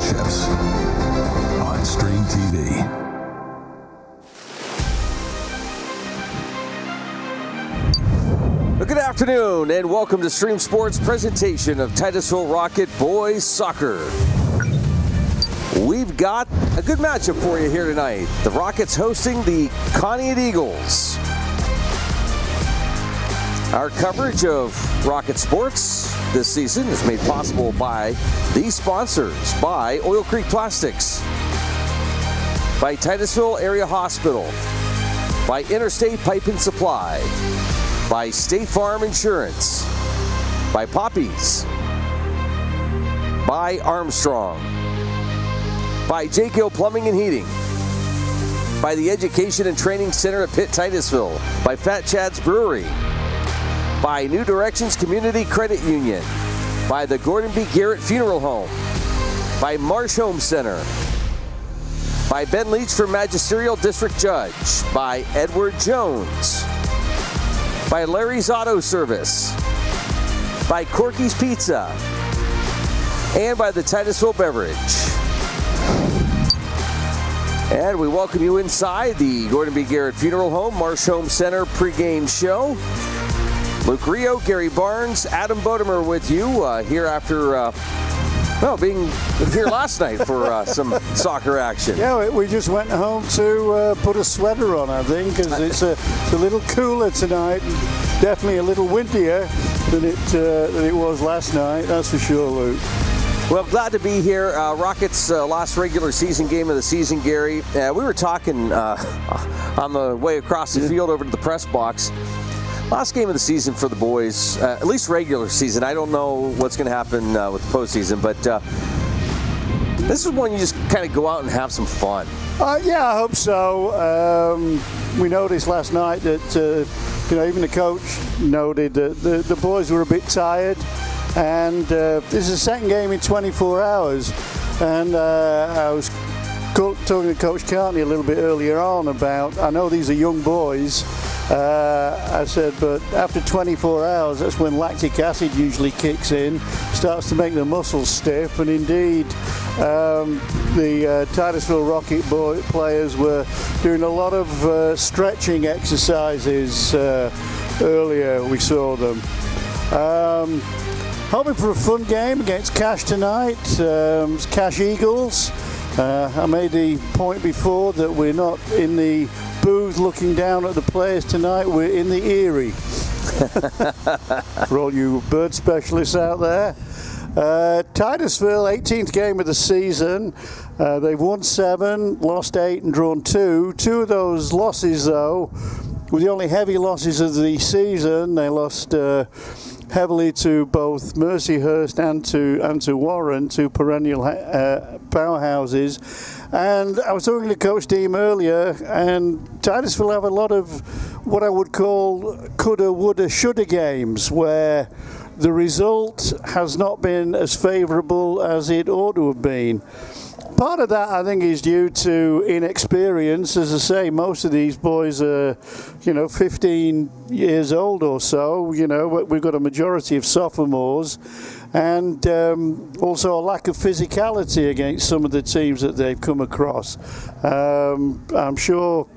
championships on Stream TV. Good afternoon and welcome to Stream Sports' presentation of Titusville Rocket Boys Soccer. We've got a good matchup for you here tonight. The Rockets hosting the Conneaut Eagles. Our coverage of Rocket Sports this season is made possible by these sponsors: by Oil Creek Plastics, by Titusville Area Hospital, by Interstate Pipe and Supply, by State Farm Insurance, by Poppies, by Armstrong, by J. Gill Plumbing and Heating, by the Education and Training Center at Pitt Titusville, by Fat Chad's Brewery, by New Directions Community Credit Union, by the Gordon B. Garrett Funeral Home, by Marsh Home Center, by Ben Leach for Magisterial District Judge, by Edward Jones, by Larry's Auto Service, by Corky's Pizza, and by the Titusville Beverage. And we welcome you inside the Gordon B. Garrett Funeral Home, Marsh Home Center pregame show. Luke Rio, Gary Barnes, Adam Bodemer with you here after being here last night for some soccer action. Yeah, we just went home to put a sweater on, I think, because it's a little cooler tonight. Definitely a little windier than it was last night, that's for sure, Luke. Well, glad to be here. Rockets' last regular season game of the season, Gary. We were talking on the way across the field over to the press box. Last game of the season for the boys, at least regular season. I don't know what's going to happen with the postseason, but this is one you just kind of go out and have some fun. Yeah, I hope so. We noticed last night that even the coach noted that the boys were a bit tired, and this is the second game in 24 hours. And I was talking to Coach Cartney a little bit earlier on about, I know these are young boys. I said, but after 24 hours, that's when lactic acid usually kicks in, starts to make the muscles stiff, and indeed, the Titusville Rocket players were doing a lot of stretching exercises earlier. We saw them. Hoping for a fun game against Cash tonight. It's Cash Eagles. I made the point before that we're not in the booth looking down at the players tonight, we're in the Erie. For all you bird specialists out there. Titusville, 18th game of the season. They've won 7, lost 8 and drawn 2. 2 of those losses, though, were the only heavy losses of the season. They lost heavily to both Mercyhurst and to Warren, two perennial powerhouses. And I was talking to Coach Deem earlier, and Titusville have a lot of what I would call coulda, woulda, shoulda games, where the result has not been as favourable as it ought to have been. Part of that, I think, is due to inexperience. As I say, most of these boys are, 15 years old or so. We've got a majority of sophomores, and also a lack of physicality against some of the teams that they've come across. I'm sure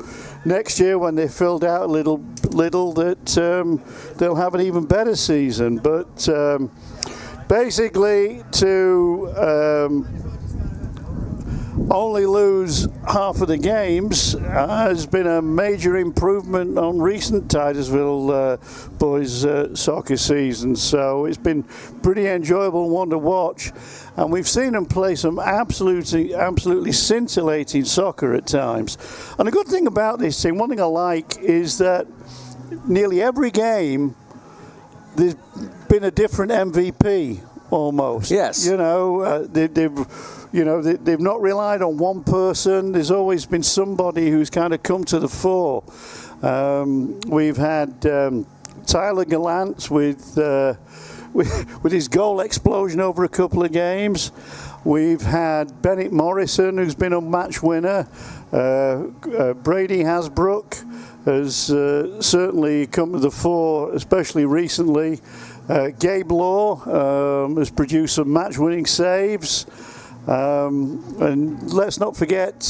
next year, when they're filled out a little that they'll have an even better season. But basically, to only lose half of the games has been a major improvement on recent Titusville boys soccer seasons. So it's been pretty enjoyable one to watch, and we've seen them play some absolutely scintillating soccer at times. And the good thing about this team, one thing I like, is that nearly every game there's been a different MVP almost. Yes. They've not relied on one person. There's always been somebody who's kind of come to the fore. We've had Tyler Gallant with his goal explosion over a couple of games. We've had Bennett Morrison, who's been a match winner. Brady Hasbrook has certainly come to the fore, especially recently. Gabe Law has produced some match-winning saves. And let's not forget,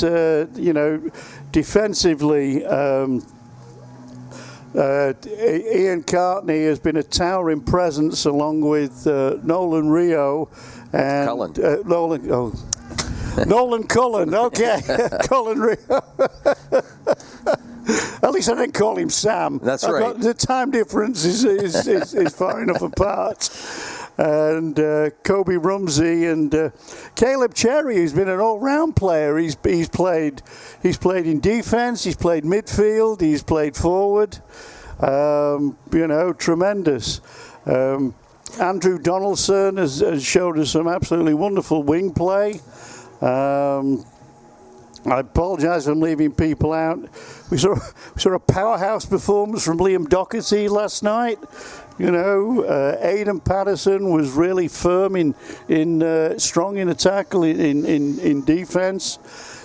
defensively, Ian Cartney has been a towering presence along with Nolan Rio and Nolan Cullen. Okay, Colin Rio. At least I didn't call him Sam. That's right. The time difference is far enough apart. And Kobe Rumsey and Caleb Cherry, who's been an all-round player. He's played in defense. He's played midfield. He's played forward. Tremendous. Andrew Donaldson has showed us some absolutely wonderful wing play. I apologise for leaving people out. We saw a powerhouse performance from Liam Doherty last night. Aidan Patterson was really firm in strong in attack, in defence.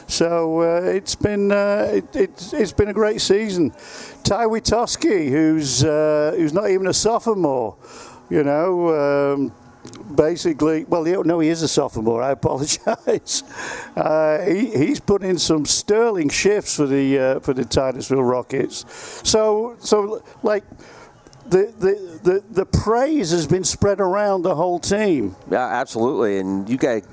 So it's been a great season. Ty Witoski, who's not even a sophomore, basically, he is a sophomore. I apologise. He's put in some sterling shifts for the Titusville Rockets. So like the praise has been spread around the whole team. Yeah, absolutely. And you got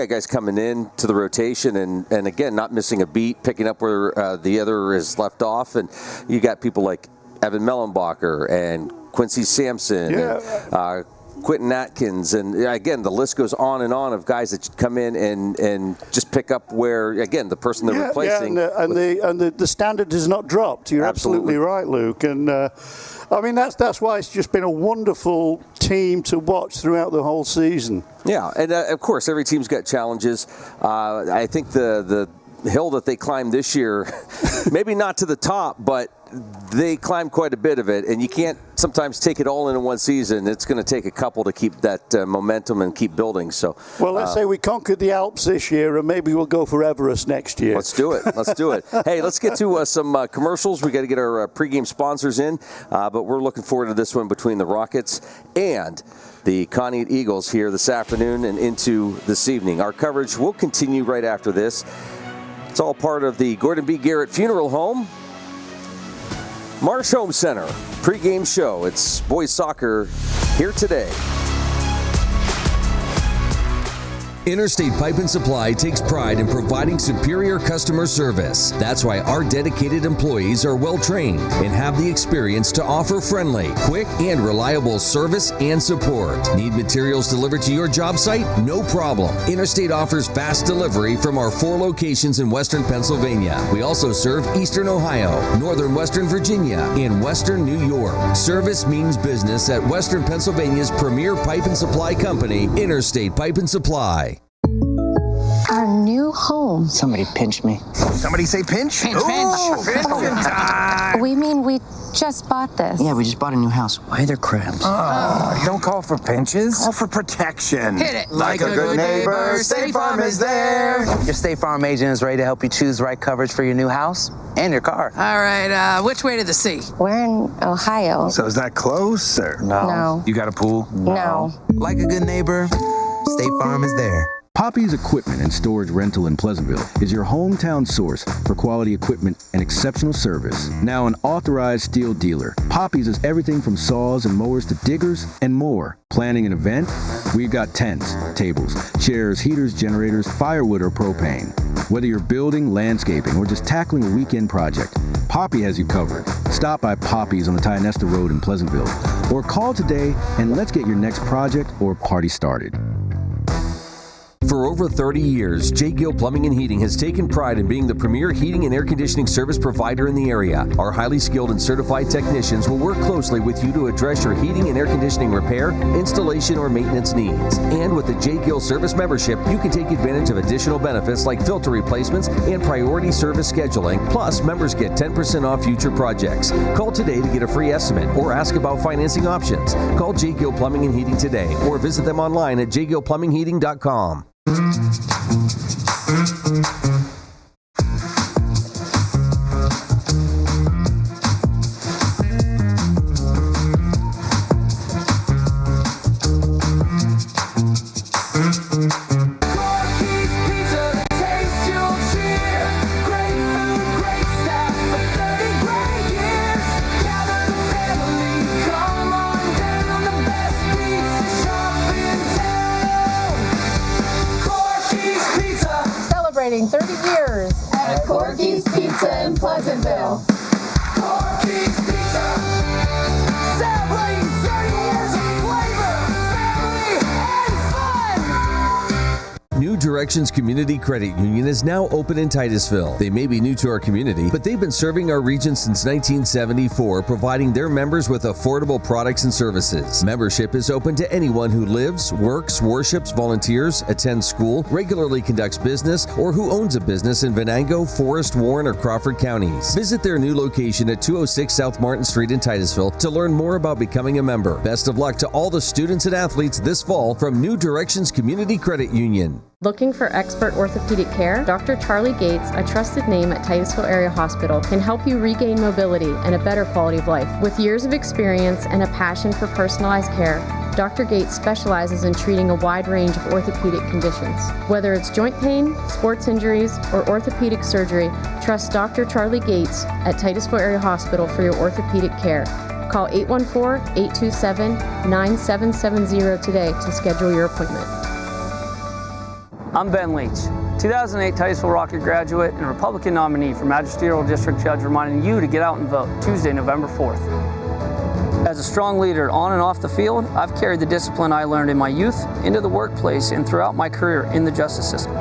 guys coming in to the rotation and again not missing a beat, picking up where the other is left off, and you got people like Evan Mellenbacher and Quincy Sampson. Yeah. And, Quentin Atkins, and again, the list goes on and on of guys that come in and just pick up where, again, the person they're replacing. And the standard has not dropped. You're absolutely right, Luke. And that's why it's just been a wonderful team to watch throughout the whole season. Yeah, and of course, every team's got challenges. I think the hill that they climbed this year, maybe not to the top, but they climbed quite a bit of it, and you can't sometimes take it all in one season. It's going to take a couple to keep that momentum and keep building. So, well, let's say we conquered the Alps this year, and maybe we'll go for Everest next year. Let's do it. Hey, let's get to some commercials. We got to get our pregame sponsors in, but we're looking forward to this one between the Rockets and the Conneaut Eagles here this afternoon and into this evening. Our coverage will continue right after this. It's all part of the Gordon B. Garrett Funeral Home, Marsh Home Center pregame show. It's boys soccer here today. Interstate Pipe and Supply takes pride in providing superior customer service. That's why our dedicated employees are well trained and have the experience to offer friendly, quick, and reliable service and support. Need materials delivered to your job site? No problem. Interstate offers fast delivery from our 4 locations in Western Pennsylvania. We also serve Eastern Ohio, Northern Western Virginia, and Western New York. Service means business at Western Pennsylvania's premier pipe and supply company, Interstate Pipe and Supply. Our new home. Somebody pinch me. Somebody say pinch? Pinch. We mean we just bought this. Yeah, we just bought a new house. Why are there crabs? Don't call for pinches. Call for protection. Hit it. Like a good neighbor, State Farm is there. Your State Farm agent is ready to help you choose the right coverage for your new house and your car. All right, which way to the sea? We're in Ohio. So is that close or? No. You got a pool? No. Like a good neighbor, State Farm is there. Poppy's Equipment and Storage Rental in Pleasantville is your hometown source for quality equipment and exceptional service. Now an authorized steel dealer, Poppy's is everything from saws and mowers to diggers and more. Planning an event? We've got tents, tables, chairs, heaters, generators, firewood or propane. Whether you're building, landscaping, or just tackling a weekend project, Poppy has you covered. Stop by Poppy's on the Tionesta Road in Pleasantville or call today and let's get your next project or party started. For over 30 years, J. Gill Plumbing and Heating has taken pride in being the premier heating and air conditioning service provider in the area. Our highly skilled and certified technicians will work closely with you to address your heating and air conditioning repair, installation, or maintenance needs. And with the J. Gill Service membership, you can take advantage of additional benefits like filter replacements and priority service scheduling. Plus, members get 10% off future projects. Call today to get a free estimate or ask about financing options. Call J. Gill Plumbing and Heating today or visit them online at jgillplumbingheating.com. celebrating 30 years at Corky's Pizza in Pleasantville. Corky's Pizza, celebrating 30 years of flavor, family, and fun. New Directions Community Credit Union is now open in Titusville. They may be new to our community, but they've been serving our region since 1974, providing their members with affordable products and services. Membership is open to anyone who lives, works, worships, volunteers, attends school, regularly conducts business, or who owns a business in Venango, Forest, Warren, or Crawford counties. Visit their new location at 206 South Martin Street in Titusville to learn more about becoming a member. Best of luck to all the students and athletes this fall from New Directions Community Credit Union. Looking for expert orthopedic care? Dr. Charlie Gates, a trusted name at Titusville Area Hospital, can help you regain mobility and a better quality of life. With years of experience and a passion for personalized care, Dr. Gates specializes in treating a wide range of orthopedic conditions. Whether it's joint pain, sports injuries, or orthopedic surgery, trust Dr. Charlie Gates at Titusville Area Hospital for your orthopedic care. Call 814-827-9770 today to schedule your appointment. I'm Ben Leach, 2008 Titusville Rocket graduate and Republican nominee for Magisterial District Judge, reminding you to get out and vote Tuesday, November 4th. As a strong leader on and off the field, I've carried the discipline I learned in my youth into the workplace and throughout my career in the justice system.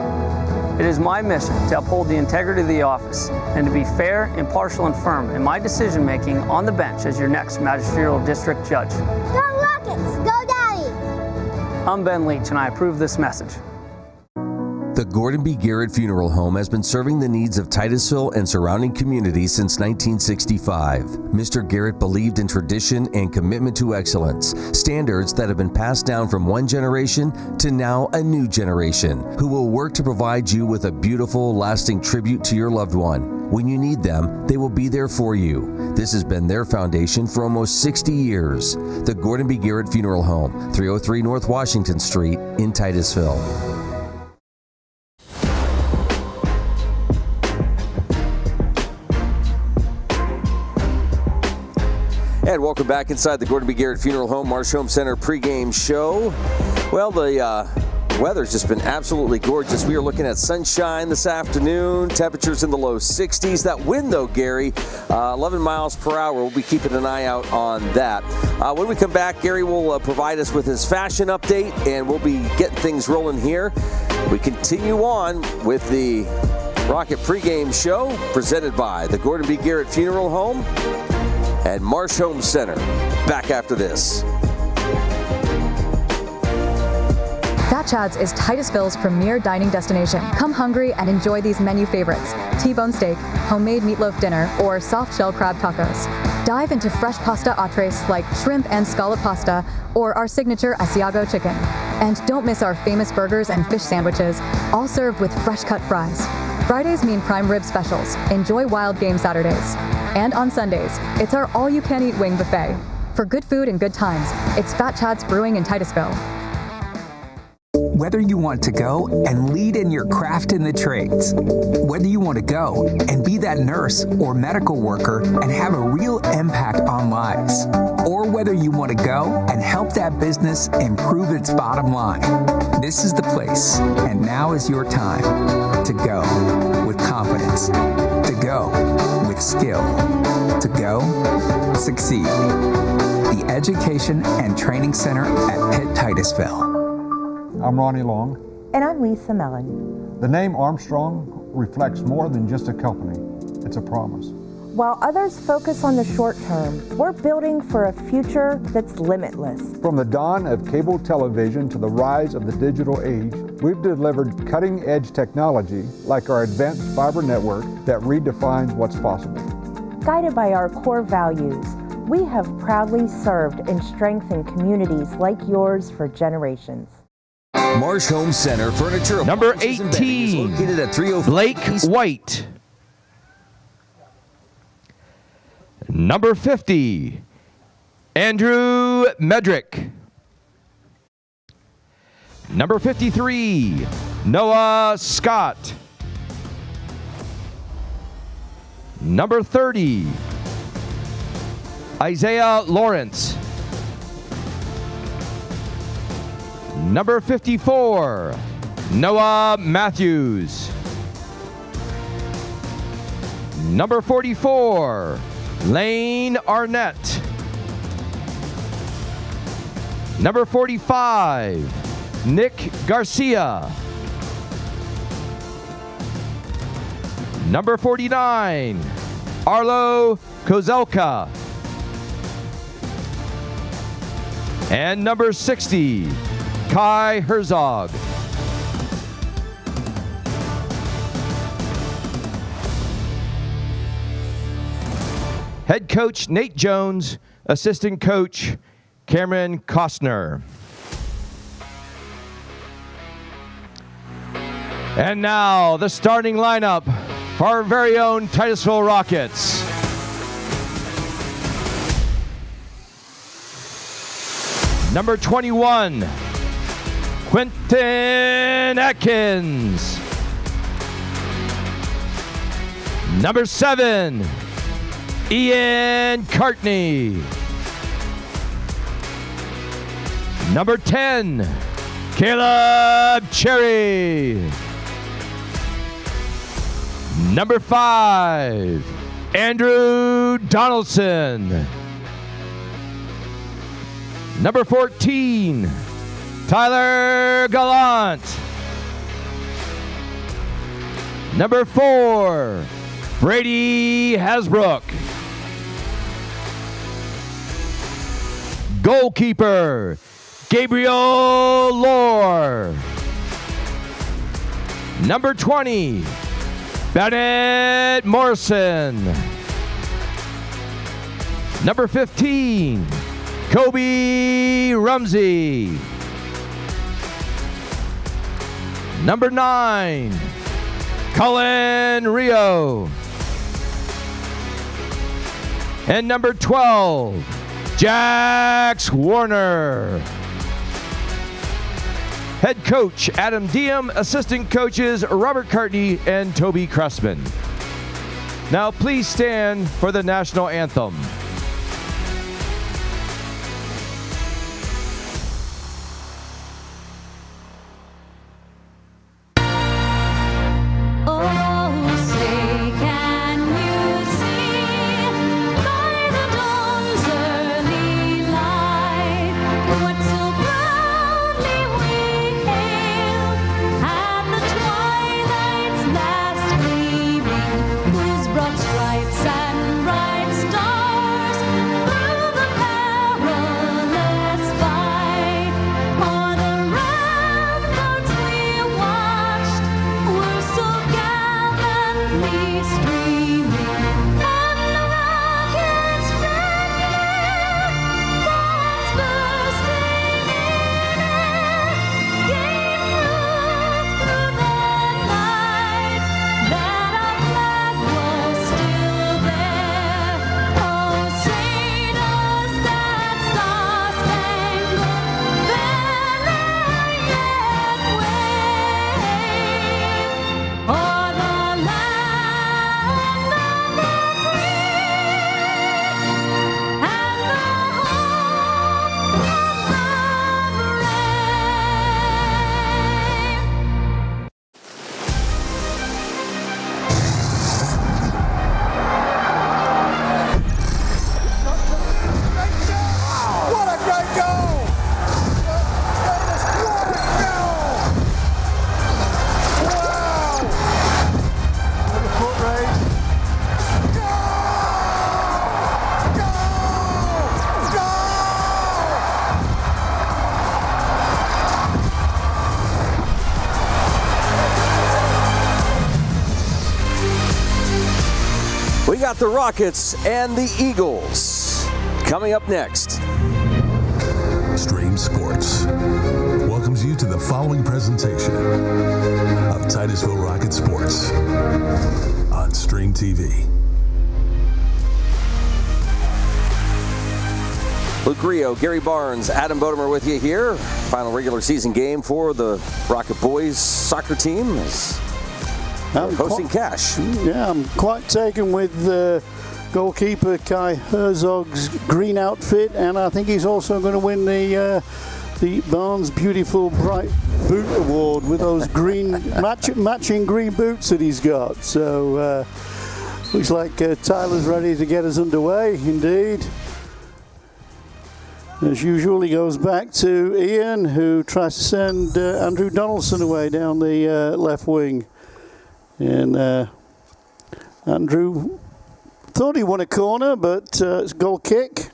It is my mission to uphold the integrity of the office and to be fair, impartial, and firm in my decision-making on the bench as your next Magisterial District Judge. Go Rockets! Go Daddy! I'm Ben Leach, and I approve this message. The Gordon B. Garrett Funeral Home has been serving the needs of Titusville and surrounding communities since 1965. Mr. Garrett believed in tradition and commitment to excellence, standards that have been passed down from one generation to now a new generation, who will work to provide you with a beautiful, lasting tribute to your loved one. When you need them, they will be there for you. This has been their foundation for almost 60 years. The Gordon B. Garrett Funeral Home, 303 North Washington Street in Titusville. And welcome back inside the Gordon B. Garrett Funeral Home Marsh Home Center pregame show. Well, the weather's just been absolutely gorgeous. We are looking at sunshine this afternoon, temperatures in the low 60s. That wind, though, Gary, 11 miles per hour. We'll be keeping an eye out on that. When we come back, Gary will provide us with his fashion update, and we'll be getting things rolling here. We continue on with the Rocket pregame show presented by the Gordon B. Garrett Funeral Home and Marsh Home Center. Back after this. Fat Chad's is Titusville's premier dining destination. Come hungry and enjoy these menu favorites: T-bone steak, homemade meatloaf dinner, or soft shell crab tacos. Dive into fresh pasta entrees like shrimp and scallop pasta, or our signature Asiago chicken. And don't miss our famous burgers and fish sandwiches, all served with fresh cut fries. Fridays mean prime rib specials. Enjoy wild game Saturdays. And on Sundays, it's our all-you-can-eat wing buffet. For good food and good times, it's Fat Chad's Brewing in Titusville. Whether you want to go and lead in your craft in the trades, whether you want to go and be that nurse or medical worker and have a real impact on lives, or whether you want to go and help that business improve its bottom line, this is the place, and now is your time to go with confidence, to go with skill, to go succeed. The Education and Training Center at Pitt Titusville. I'm Ronnie Long. And I'm Lisa Mellon. The name Armstrong reflects more than just a company. It's a promise. While others focus on the short term, we're building for a future that's limitless. From the dawn of cable television to the rise of the digital age, we've delivered cutting-edge technology like our advanced fiber network that redefines what's possible. Guided by our core values, we have proudly served and strengthened communities like yours for generations. Marsh Home Center Furniture. Number 18, located at 305 Blake White. Number 50, Andrew Medrick. Number 53, Noah Scott. Number 30, Isaiah Lawrence. Number 54, Noah Matthews. Number 44, Lane Arnett. Number 45, Nick Garcia. Number 49, Arlo Kozelka. And number 60, Kai Herzog. Head coach Nate Jones, assistant coach Cameron Costner. And now the starting lineup for our very own Titusville Rockets. Number 21, Quentin Atkins. Number 7, Ian Cartney. Number 10, Caleb Cherry. Number 5, Andrew Donaldson. Number 14, Tyler Gallant. Number 4, Brady Hasbrook. Goalkeeper, Gabriel Lohr. Number 20, Bennett Morrison. Number 15, Kobe Rumsey. Number 9, Cullen Rio. And number 12, Jax Warner. Head coach Adam Diem, assistant coaches Robert Cartney and Toby Cressman. Now please stand for the national anthem. We got the Rockets and the Eagles coming up next. Stream Sports welcomes you to the following presentation of Titusville Rocket Sports on Stream TV. Luke Rio, Gary Barnes, Adam Bodemer with you here. Final regular season game for the Rocket Boys soccer team is hosting Cash. Yeah, I'm quite taken with goalkeeper Kai Herzog's green outfit, and I think he's also going to win the Barnes Beautiful Bright Boot Award with those green matching green boots that he's got. So Looks like Tyler's ready to get us underway, indeed. As usual, he goes back to Ian, who tries to send Andrew Donaldson away down the left wing. And Andrew thought he won a corner, but it's a goal kick.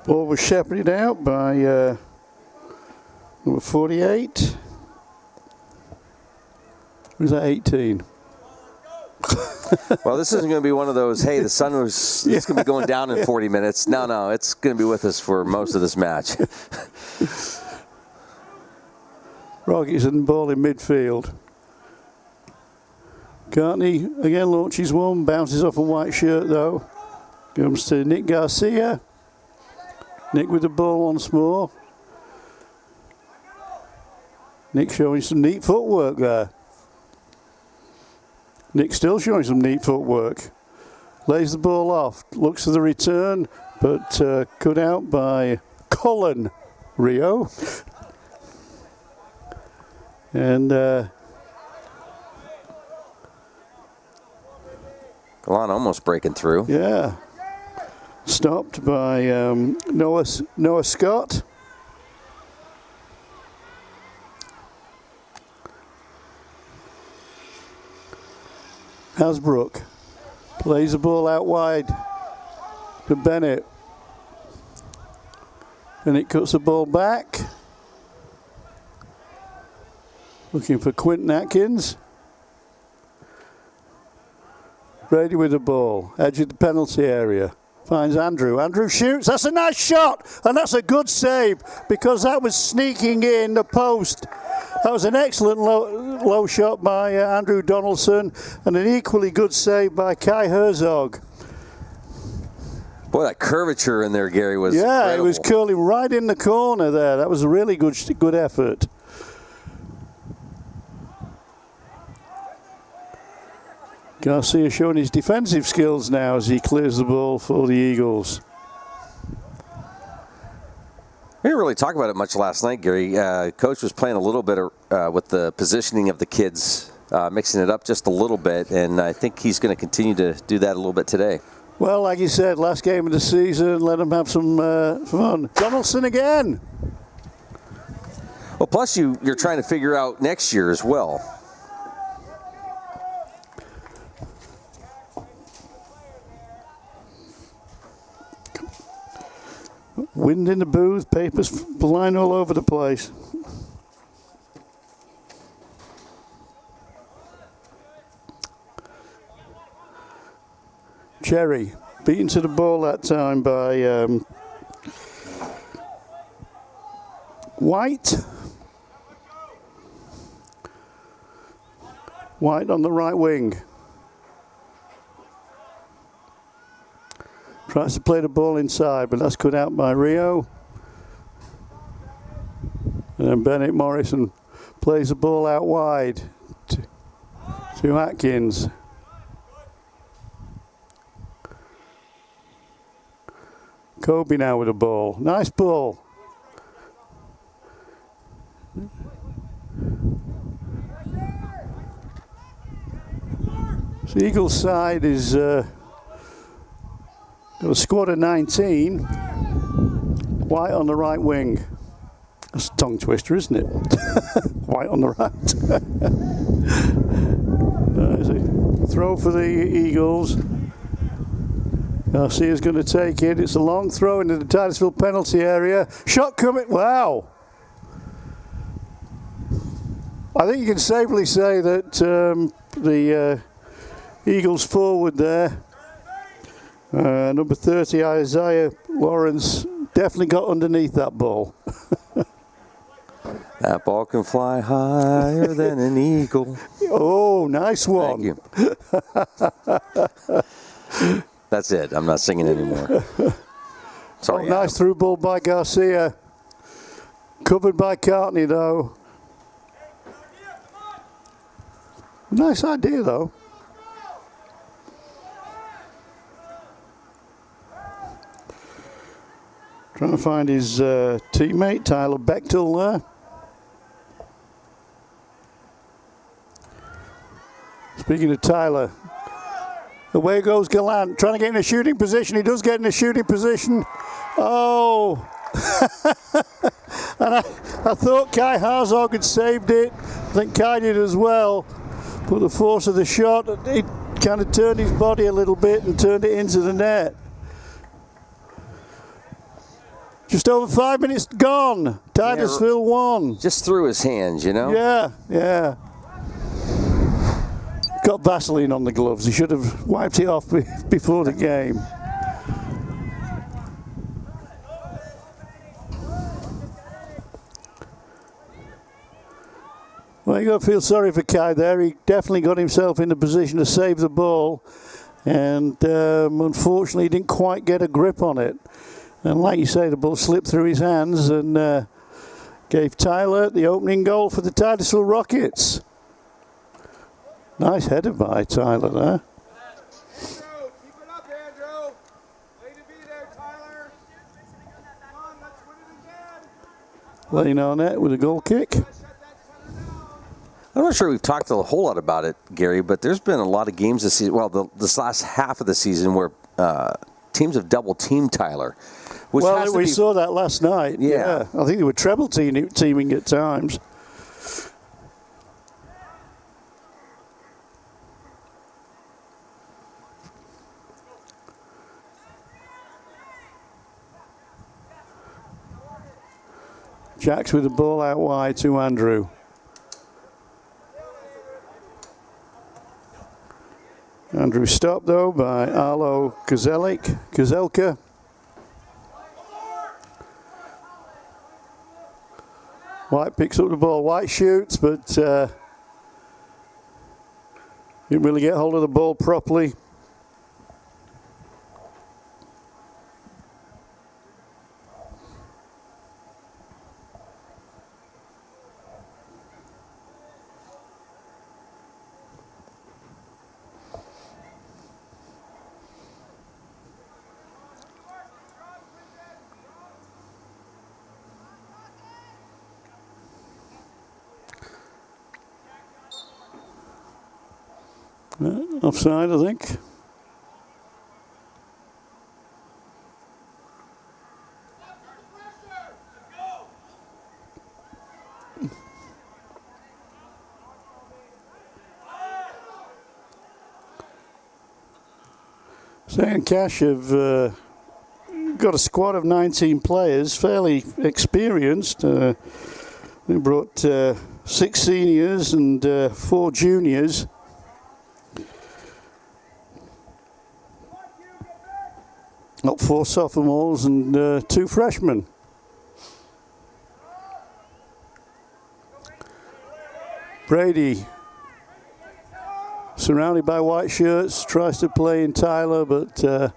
Ball was shepherded out by number 48. Or is that 18? Well, this isn't going to be one of those, hey, the sun was it's going to be going down in 40 minutes. No, it's going to be with us for most of this match. Rockets and ball in midfield. Cartney again launches one, bounces off a white shirt though. Comes to Nick Garcia. Nick with the ball once more. Nick showing some neat footwork there. Nick still showing some neat footwork. Lays the ball off, looks for the return, but cut out by Colin Rio. And Gallant almost breaking through. Yeah. Stopped by Noah Scott. Hasbrook plays the ball out wide to Bennett. Bennett cuts the ball back. Looking for Quinton Atkins. Brady with the ball. Edge of the penalty area. Finds Andrew. Andrew shoots. That's a nice shot. And that's a good save because that was sneaking in the post. That was an excellent low shot by Andrew Donaldson and an equally good save by Kai Herzog. Boy, that curvature in there, Gary, was incredible. It was curling right in the corner there. That was a really good effort. Garcia showing his defensive skills now as he clears the ball for the Eagles. We didn't really talk about it much last night, Gary. Coach was playing a little bit with the positioning of the kids, mixing it up just a little bit, and I think he's going to continue to do that a little bit today. Well, like you said, last game of the season, let them have some fun. Donaldson again. Well, plus you're trying to figure out next year as well. Wind in the booth, papers flying all over the place. Cherry, beaten to the ball that time by White. White on the right wing. Tries to play the ball inside, but that's cut out by Rio. And then Bennett Morrison plays the ball out wide to Atkins. Kobe now with the ball. Nice ball. The Eagles side is got a squad of 19. White on the right wing. That's a tongue twister, isn't it? White on the right. Throw for the Eagles. Garcia's going to take it. It's a long throw into the Titusville penalty area. Shot coming. Wow. I think you can safely say that the Eagles forward there, number 30, Isaiah Lawrence, definitely got underneath that ball. That ball can fly higher than an eagle. Oh, nice one. Thank you. That's it. I'm not singing anymore. Sorry. Nice through ball by Garcia. Covered by Cartney, though. Nice idea, though. Trying to find his teammate, Tyler Bechtel, there. Speaking of Tyler, away goes Gallant, trying to get in a shooting position. He does get in a shooting position. Oh! And I thought Kai Harzog had saved it. I think Kai did as well. But the force of the shot, he kind of turned his body a little bit and turned it into the net. Just over 5 minutes gone. Titusville won. Just through his hands, you know? Yeah. Got Vaseline on the gloves. He should have wiped it off before the game. Well, you got to feel sorry for Kai there. He definitely got himself in a position to save the ball. And unfortunately, he didn't quite get a grip on it. And like you say, the ball slipped through his hands and gave Tyler the opening goal for the Titusville Rockets. Nice header by Tyler there. Laying on it with a goal kick. I'm not sure we've talked a whole lot about it, Gary, but there's been a lot of games this season, well, this last half of the season where teams have double-teamed Tyler. Well, we saw that last night. Yeah. I think they were treble teaming at times. Jacks with the ball out wide to Andrew. Andrew stopped though by Arlo Kozelka. White picks up the ball. White shoots, but didn't really get hold of the ball properly. Offside, I think. St. Cash have got a squad of 19 players, fairly experienced. They brought 6 seniors and 4 juniors. Not 4 sophomores and 2 freshmen. Brady, surrounded by white shirts, tries to play in Tyler, but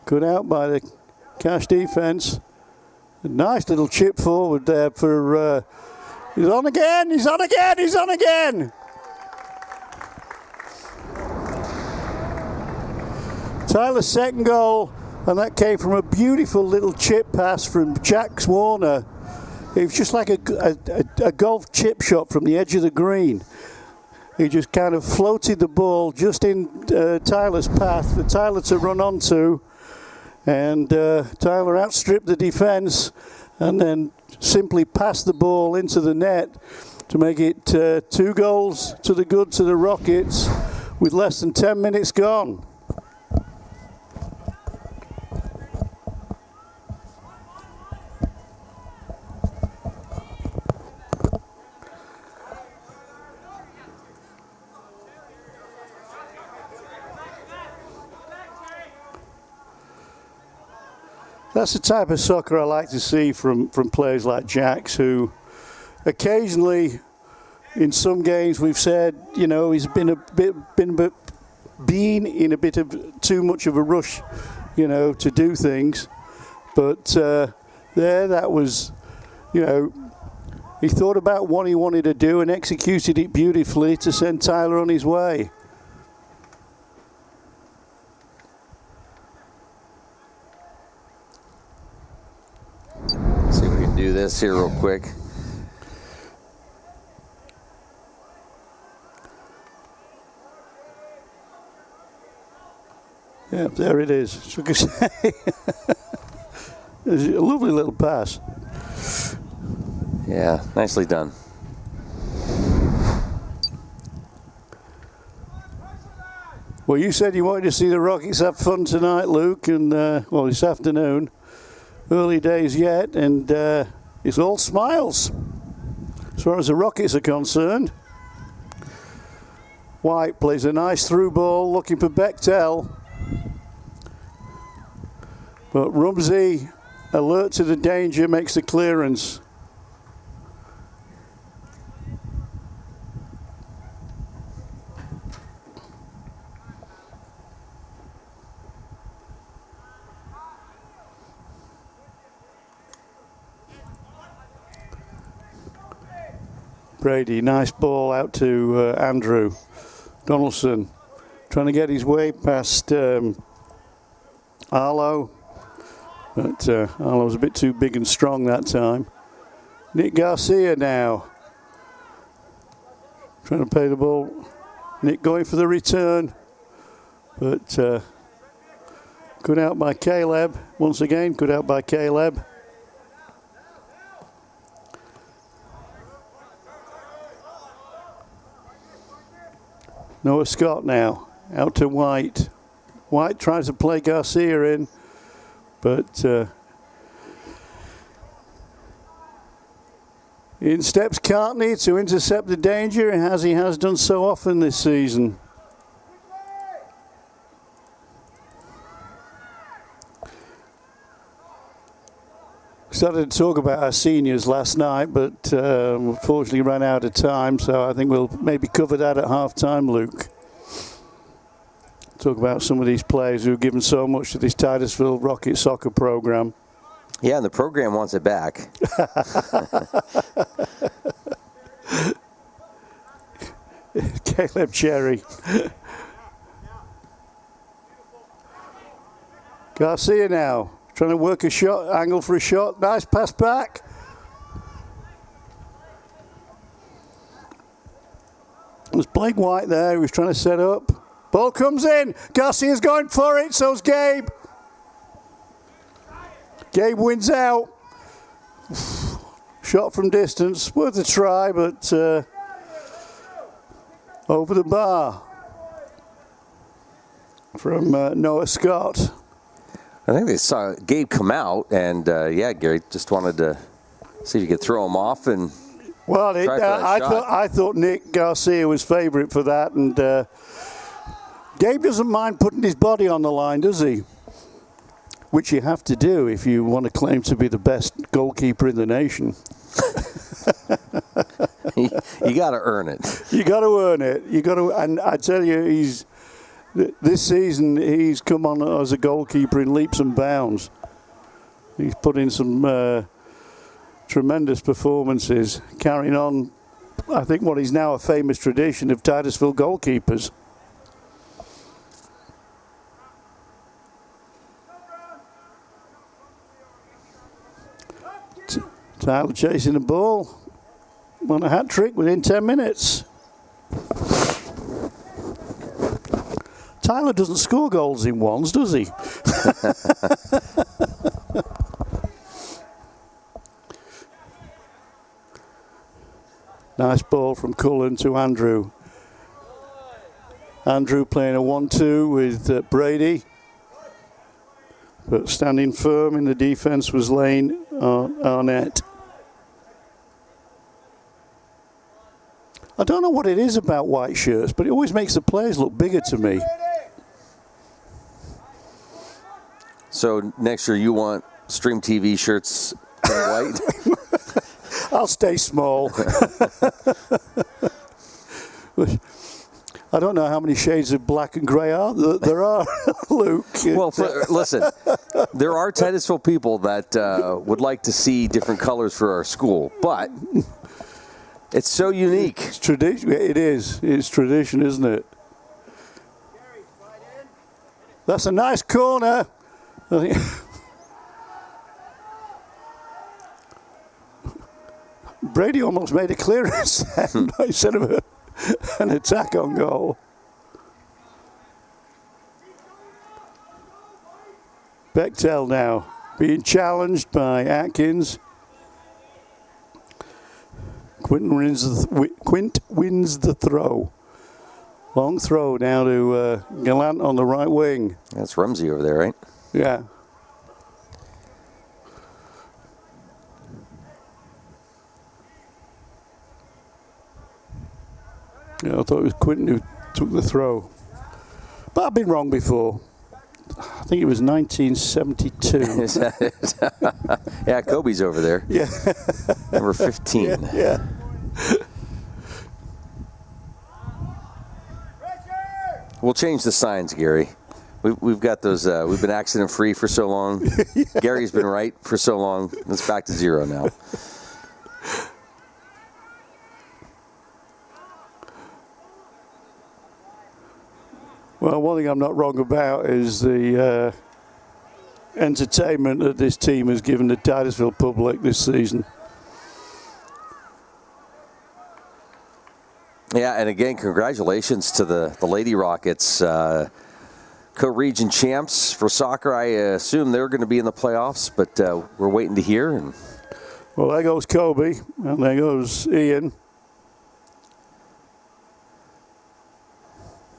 good out by the Cash defense. A nice little chip forward there for, he's on again, he's on again, he's on again! Tyler's second goal. And that came from a beautiful little chip pass from Jax Warner. It was just like a golf chip shot from the edge of the green. He just kind of floated the ball just in Tyler's path for Tyler to run onto. And Tyler outstripped the defense and then simply passed the ball into the net to make it 2 goals to the good to the Rockets with less than 10 minutes gone. That's the type of soccer I like to see from players like Jax, who occasionally, in some games, we've said, you know, he's been in a bit of too much of a rush, you know, to do things. But that was, you know, he thought about what he wanted to do and executed it beautifully to send Tyler on his way. See if we can do this here real quick. Yeah, there it is. So I could say, it's a lovely little pass. Yeah, nicely done. Well, you said you wanted to see the Rockets have fun tonight, Luke, and well, this afternoon. Early days yet, and it's all smiles as far as the Rockets are concerned. White plays a nice through ball, looking for Bechtel. But Rumsey, alert to the danger, makes the clearance. Brady, nice ball out to Andrew. Donaldson trying to get his way past Arlo, but Arlo was a bit too big and strong that time. Nick Garcia now trying to play the ball. Nick going for the return, but good out by Caleb. Once again, good out by Caleb. Noah Scott now, out to White. White tries to play Garcia in, but in steps Cartney to intercept the danger, as he has done so often this season. Started to talk about our seniors last night, but unfortunately ran out of time, so I think we'll maybe cover that at half-time, Luke. Talk about some of these players who have given so much to this Titusville Rocket soccer program. Yeah, and the program wants it back. Caleb Cherry. Garcia now. Trying to work a shot, angle for a shot. Nice pass back. There's Blake White there. He was trying to set up. Ball comes in. Garcia's going for it. So's Gabe. Gabe wins out. Shot from distance. Worth a try, but over the bar from Noah Scott. I think they saw Gabe come out, and yeah, Gary just wanted to see if you could throw him off and. Well, I thought Nick Garcia was favourite for that, and Gabe doesn't mind putting his body on the line, does he? Which you have to do if you want to claim to be the best goalkeeper in the nation. You got to earn it. You got to earn it. You got to, and I tell you, this season he's come on as a goalkeeper in leaps and bounds. He's put in some tremendous performances, carrying on, I think, what is now a famous tradition of Titusville goalkeepers. Tyler chasing the ball. Won a hat-trick within 10 minutes. Tyler doesn't score goals in ones, does he? Nice ball from Cullen to Andrew. Andrew playing a 1-2 with Brady. But standing firm in the defence was Lane Arnett. I don't know what it is about white shirts, but it always makes the players look bigger to me. So next year you want Stream TV shirts in white? I'll stay small. I don't know how many shades of black and grey there are, Luke. Well, listen, there are Titusville people that would like to see different colors for our school, but it's so unique. It's tradition. It is. It's tradition, isn't it? That's a nice corner. Brady almost made a clearance instead of an attack on goal. Bechtel now being challenged by Atkins. Quint wins the throw. Long throw now to Gallant on the right wing. That's Rumsey over there, right? Yeah. Yeah, I thought it was Quinton who took the throw. But I've been wrong before. I think it was 1972. Yeah, Kobe's over there. Yeah. Number 15. Yeah. We'll change the signs, Gary. We've got those. We've been accident-free for so long. Yeah. Gary's been right for so long. It's back to 0 now. Well, one thing I'm not wrong about is the entertainment that this team has given the Titusville public this season. Yeah, and again, congratulations to the Lady Rockets, co-region champs for soccer. I assume they're going to be in the playoffs, but we're waiting to hear. And well, there goes Kobe, and there goes Ian.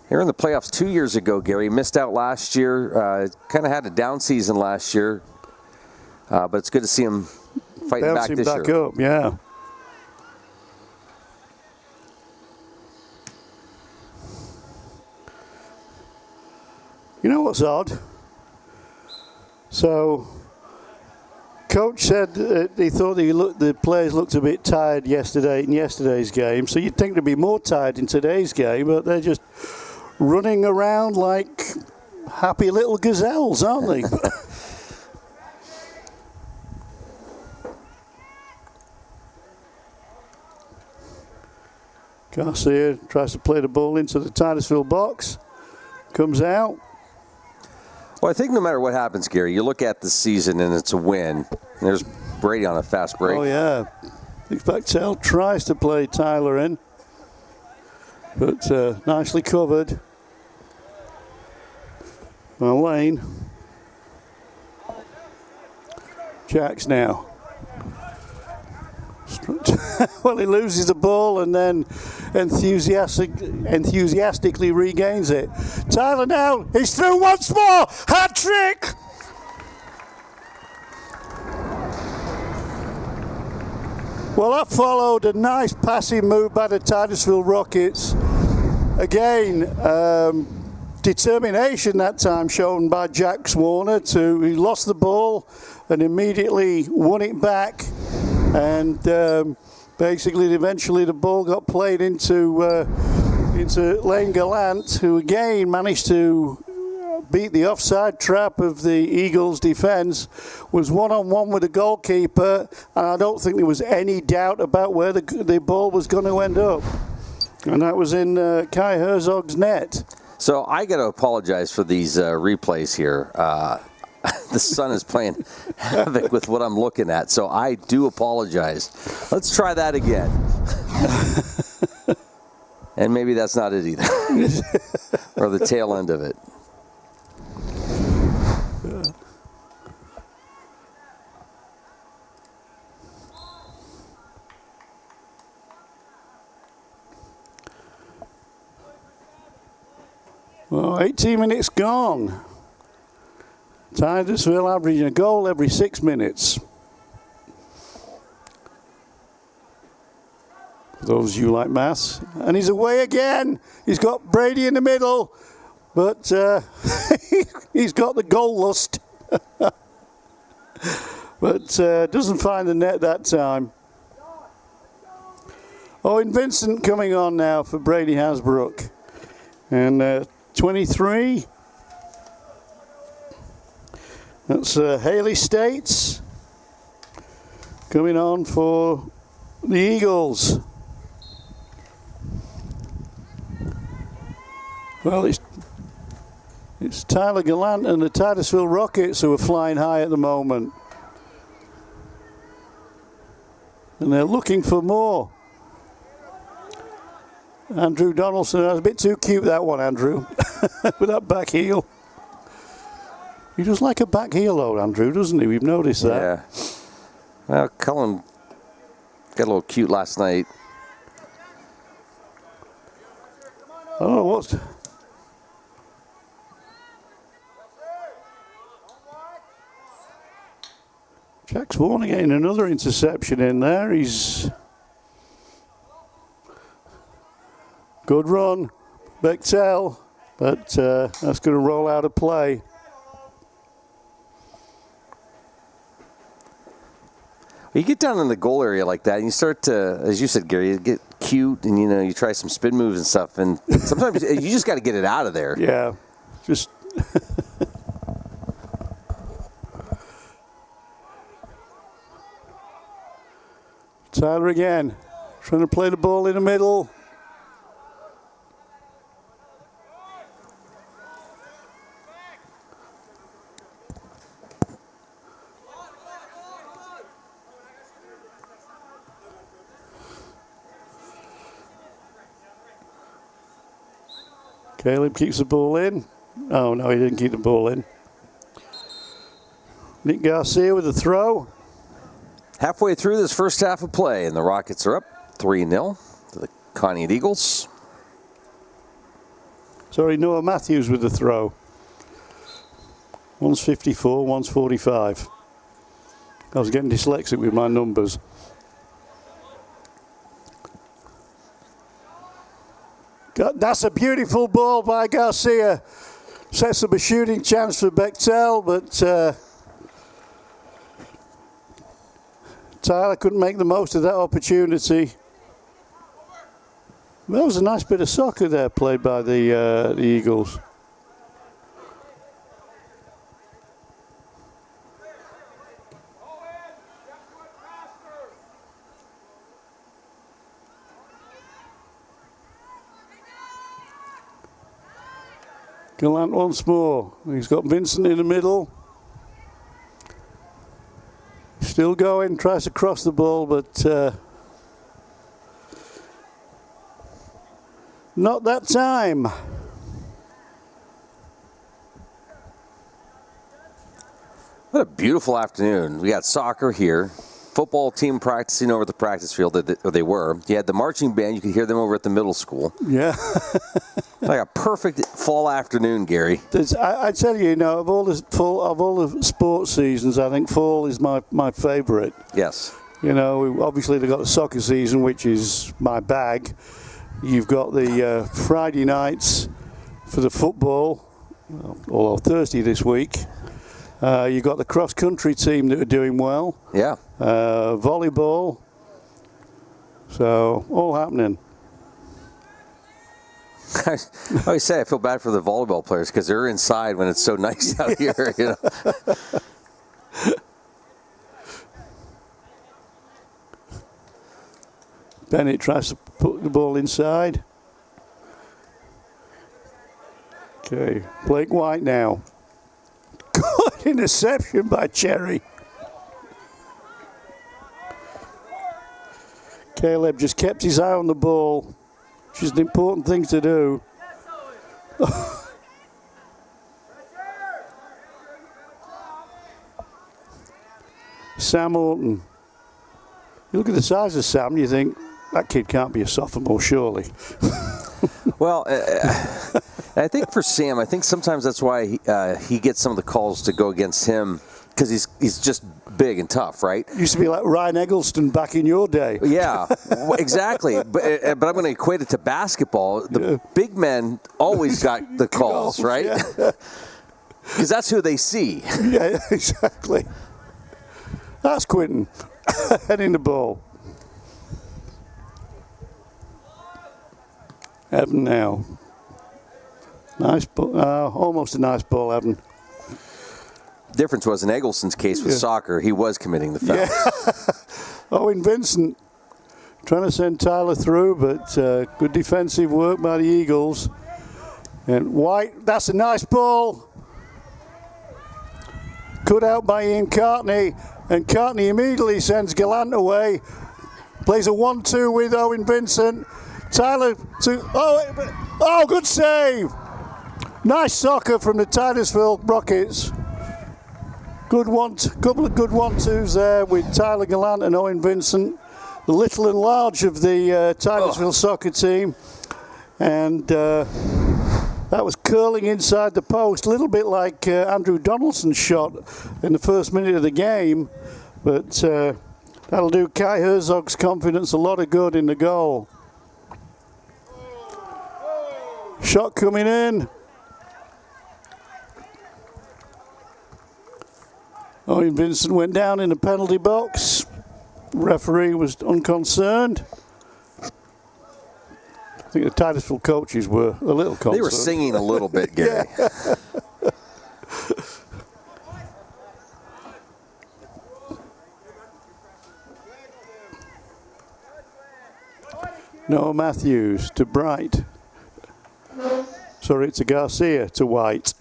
Here in the playoffs 2 years ago, Gary missed out last year. Kind of had a down season last year, but it's good to see him fighting back this year. Up, yeah. You know what's odd? So, coach said he thought the players looked a bit tired yesterday in yesterday's game. So you'd think they'd be more tired in today's game, but they're just running around like happy little gazelles, aren't they? Garcia tries to play the ball into the Titusville box. Comes out. Well, I think no matter what happens, Gary, you look at the season and it's a win. There's Brady on a fast break. Oh, yeah. Bechtel tries to play Tyler in, but nicely covered. Well, Lane. Jacks now. Well, he loses the ball and then enthusiastically regains it. Tyler now, he's through once more. Hat trick. Well, that followed a nice passing move by the Titusville Rockets. Again, determination that time shown by Jack Warner. He lost the ball and immediately won it back. And basically, eventually, the ball got played into Lane Gallant, who again managed to beat the offside trap of the Eagles' defense. Was one-on-one with the goalkeeper, and I don't think there was any doubt about where the ball was going to end up. And that was in Kai Herzog's net. So I got to apologize for these replays here. The sun is playing havoc with what I'm looking at, so I do apologize. Let's try that again. And maybe that's not it either. Or the tail end of it. Well, 18 minutes gone. Titusville averaging a goal every 6 minutes. For those of you who like maths. And he's away again. He's got Brady in the middle, but he's got the goal lust. But doesn't find the net that time. Owen Vincent coming on now for Brady Hasbrook. And 23. That's Haley States coming on for the Eagles. Well, it's Tyler Gallant and the Titusville Rockets who are flying high at the moment. And they're looking for more. Andrew Donaldson, that was a bit too cute, that one, Andrew, with that back heel. He does like a back heel load, Andrew, doesn't he? We've noticed that. Yeah. Well, Cullen got a little cute last night. I don't know what's... Jack's Warner getting another interception in there. He's... Good run, Bechtel, but that's going to roll out of play. You get down in the goal area like that, and you start to, as you said, Gary, you get cute, and you try some spin moves and stuff, and sometimes you just got to get it out of there. Yeah, just. Tyler again, trying to play the ball in the middle. Caleb keeps the ball in. Oh, no, he didn't keep the ball in. Nick Garcia with the throw. Halfway through this first half of play, and the Rockets are up 3-0 to the Conneaut Eagles. Sorry, Noah Matthews with the throw. One's 54, one's 45. I was getting dyslexic with my numbers. That's a beautiful ball by Garcia. Sets up a shooting chance for Bechtel, but Tyler couldn't make the most of that opportunity. That was a nice bit of soccer there played by the Eagles. Gallant once more. He's got Vincent in the middle. Still going, tries to cross the ball, but not that time. What a beautiful afternoon. We got soccer here. Football team practicing over at the practice field. They were. You had the marching band. You could hear them over at the middle school. Yeah. Like a perfect fall afternoon, Gary. I tell you, of all the sports seasons, I think fall is my favourite. Yes. Obviously they've got the soccer season, which is my bag. You've got the Friday nights for the football, or Thursday this week. You've got the cross-country team that are doing well. Yeah. Volleyball. So, all happening. I always say I feel bad for the volleyball players because they're inside when it's so nice out here. Bennett tries to put the ball inside. Okay, Blake White now. Good interception by Cherry. Caleb just kept his eye on the ball, which is an important thing to do. Sam Orton. You look at the size of Sam, you think, that kid can't be a sophomore, surely. Well, I think for Sam, I think sometimes that's why he gets some of the calls to go against him, because he's just big and tough, right? Used to be like Ryan Eggleston back in your day. Yeah, exactly. But I'm going to equate it to basketball. The big men always got the calls, right? Because that's who they see. Yeah, exactly. That's Quinton heading the ball. Evan now. Nice ball. Almost a nice ball, Evan. Difference was in Eggleston's case with soccer, he was committing the foul. Yeah. Owen Vincent trying to send Tyler through, but good defensive work by the Eagles. And White, that's a nice ball. Cut out by Ian Cartney, and Cartney immediately sends Gallant away. Plays a 1-2 with Owen Vincent. Tyler to good save. Nice soccer from the Titusville Rockets. Couple of good 1-2s there with Tyler Gallant and Owen Vincent, the little and large of the Titusville soccer team, and that was curling inside the post, a little bit like Andrew Donaldson's shot in the first minute of the game, but that'll do Kai Herzog's confidence a lot of good in the goal. Shot coming in. Owen Vincent went down in the penalty box. Referee was unconcerned. I think the Titusville coaches were a little concerned. They were singing a little bit, Gary. Noah Matthews to Bright. Sorry, to Garcia to White.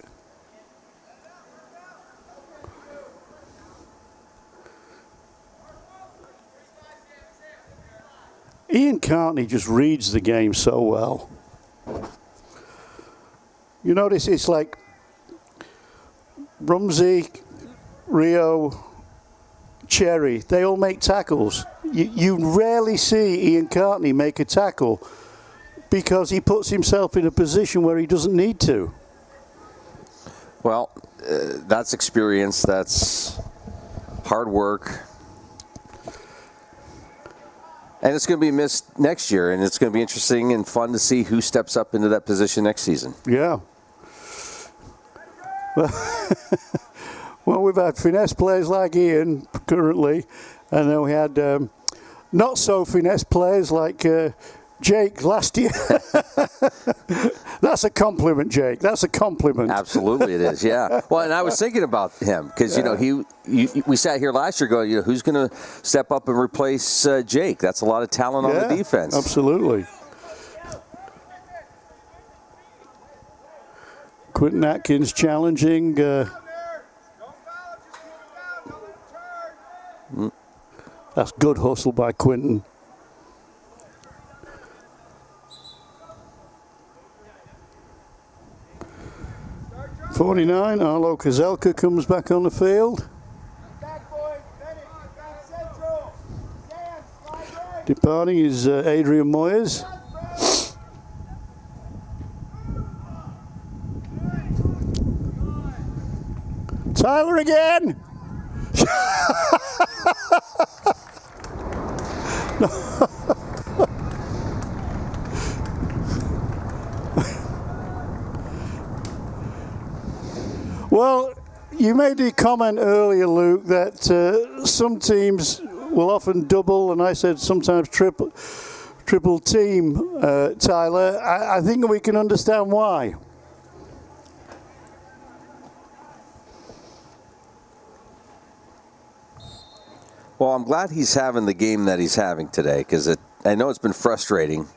Ian Cartney just reads the game so well. You notice it's like Rumsey, Rio, Cherry, they all make tackles. You rarely see Ian Cartney make a tackle because he puts himself in a position where he doesn't need to. Well, that's experience, that's hard work. And it's going to be missed next year, and it's going to be interesting and fun to see who steps up into that position next season. Yeah. Well, we've had finesse players like Ian currently, and then we had not so finesse players like Jake last year. That's a compliment, Jake. That's a compliment. Absolutely, it is. Yeah. Well, and I was thinking about him because we sat here last year going, who's going to step up and replace Jake? That's a lot of talent on the defense. Absolutely. Quentin Atkins challenging. That's good hustle by Quentin. .49, Arlo Kozelka comes back on the field. Departing is Adrian Moyes. Tyler again! Well, you made a comment earlier, Luke, that some teams will often double, and I said sometimes triple team Tyler. I think we can understand why. Well, I'm glad he's having the game that he's having today because I know it's been frustrating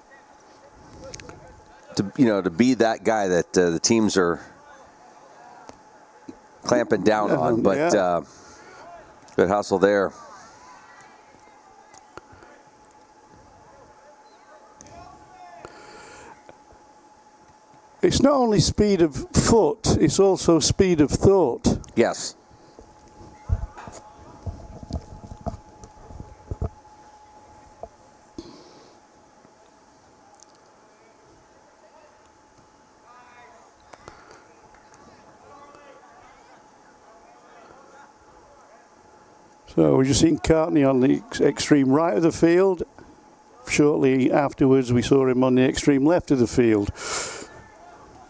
to be that guy that the teams are clamping down on, but good hustle there. It's not only speed of foot, it's also speed of thought. Yes. So we've just seen Cartney on the extreme right of the field. Shortly afterwards, we saw him on the extreme left of the field,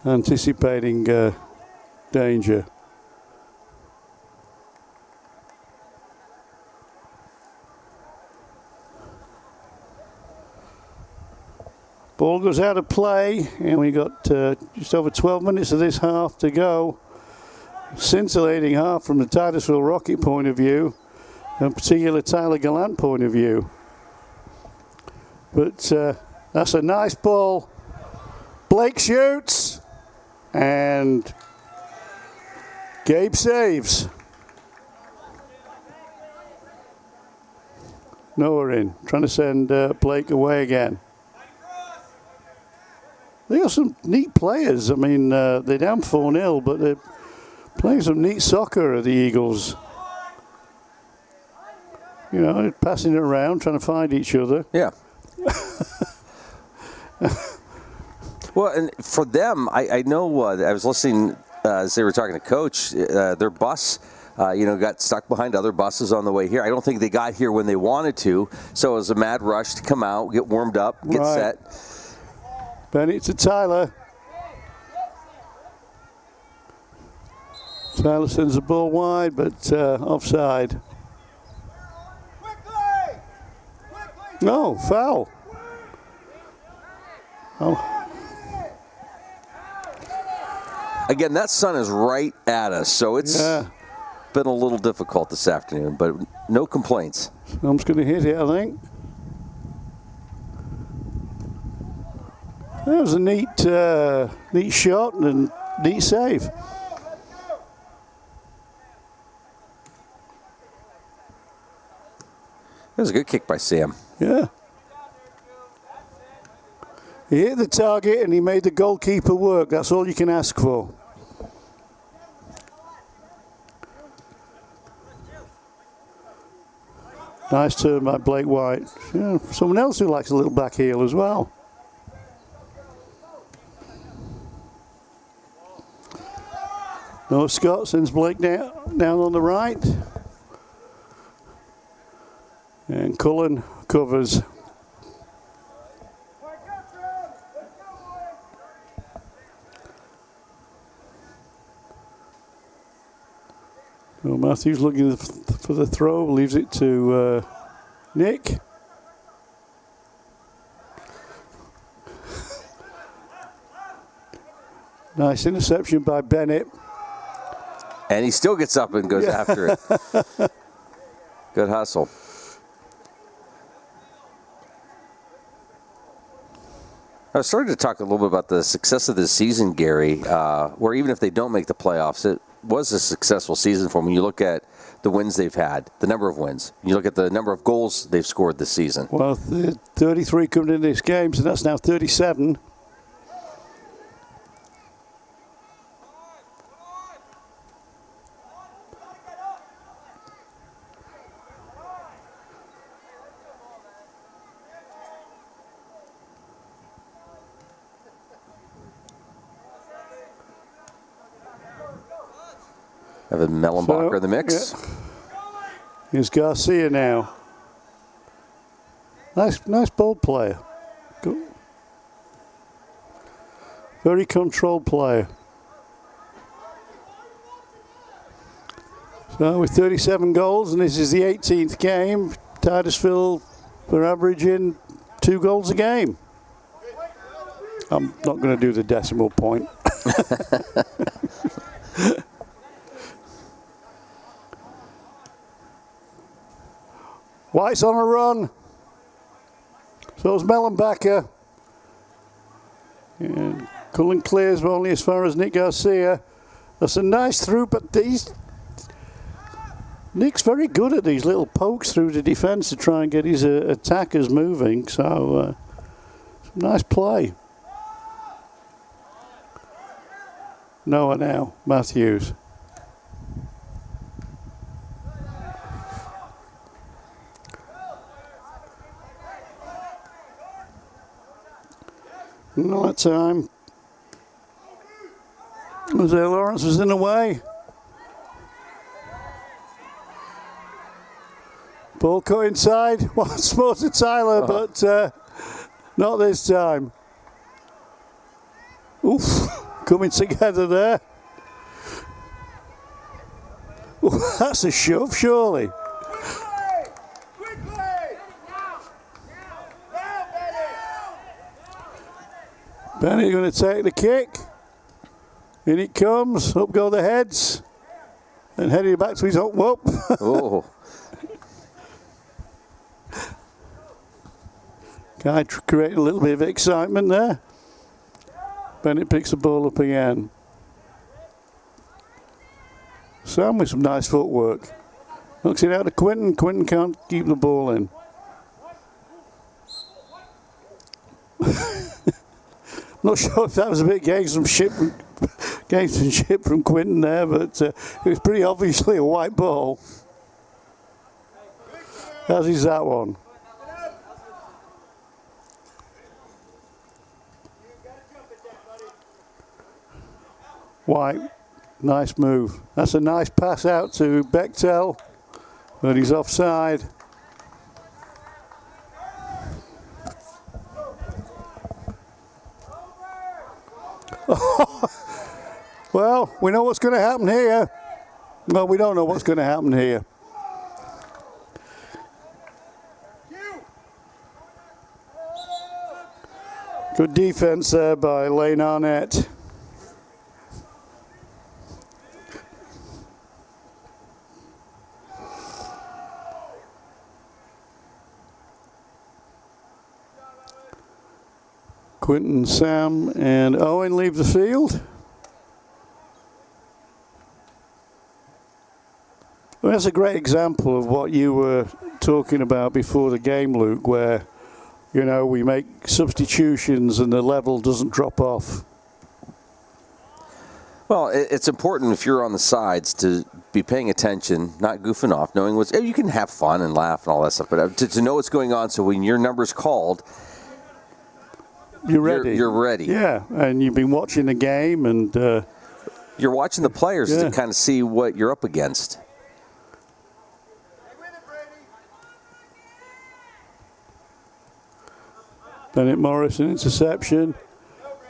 anticipating danger. Ball goes out of play, and we got just over 12 minutes of this half to go. Scintillating half from the Titusville Rocket point of view, and particular Tyler Gallant point of view. But that's a nice ball. Blake shoots, and Gabe saves. Noah in, trying to send Blake away again. They got some neat players. I mean, they're down 4-0, but they're playing some neat soccer, the Eagles. you know, passing it around, trying to find each other. Yeah. Well, and for them, I know I was listening as they were talking to Coach, their bus, got stuck behind other buses on the way here. I don't think they got here when they wanted to, so it was a mad rush to come out, get warmed up, get set. Bennett to Tyler. Tyler sends the ball wide, but offside. No, foul. Oh. Again, that sun is right at us, so it's been a little difficult this afternoon, but no complaints. I'm just going to hit it, I think. That was a neat shot and neat save. That was a good kick by Sam. Yeah. He hit the target and he made the goalkeeper work. That's all you can ask for. Nice turn by Blake White. Yeah, someone else who likes a little back heel as well. Noah Scott sends Blake down on the right. And Cullen covers. Well, Matthews looking for the throw, leaves it to Nick. Nice interception by Bennett. And he still gets up and goes after it. Good hustle. I was starting to talk a little bit about the success of this season, Gary, where even if they don't make the playoffs, it was a successful season for them. When you look at the wins they've had, the number of wins, you look at the number of goals they've scored this season. Well, 33 coming into this game, so that's now 37. Evan Mellenbacher in the mix. Yeah. Here's Garcia now. Nice ball player. Good. Very controlled player. So with 37 goals, and this is the 18th game, Titusville are averaging 2 goals a game. I'm not going to do the decimal point. White's on a run. So is Mellenbacher. And Cullen clears, but only as far as Nick Garcia. That's a nice through, but Nick's very good at these little pokes through the defence to try and get his attackers moving. So, nice play. Noah now, Matthews. Not that time. Jose Lawrence was in the way. Ball cut inside. Once more to Tyler, but not this time. Oof, coming together there. Ooh, that's a shove, surely. Bennett going to take the kick. In it comes. Up go the heads. And heading back to his own. Whoop. Oh. Guy creating a little bit of excitement there. Bennett picks the ball up again. Sam with some nice footwork. Knocks it out to Quinton. Quinton can't keep the ball in. Not sure if that was a bit gamesmanship from Quinton there, but it was pretty obviously a white ball. As is that one. White, nice move. That's a nice pass out to Bechtel, but he's offside. Well, we know what's going to happen here. Well, we don't know what's going to happen here. Good defense there by Lane Arnett. Quinton, Sam, and Owen leave the field. Well, that's a great example of what you were talking about before the game, Luke, where, you know, we make substitutions and the level doesn't drop off. Well, it's important if you're on the sides to be paying attention, not goofing off, knowing what's. You can have fun and laugh and all that stuff, but to know what's going on, so when your number's called, you're ready. You're ready. Yeah, and you've been watching the game, and you're watching the players to kind of see what you're up against. Bennett Morris, an interception.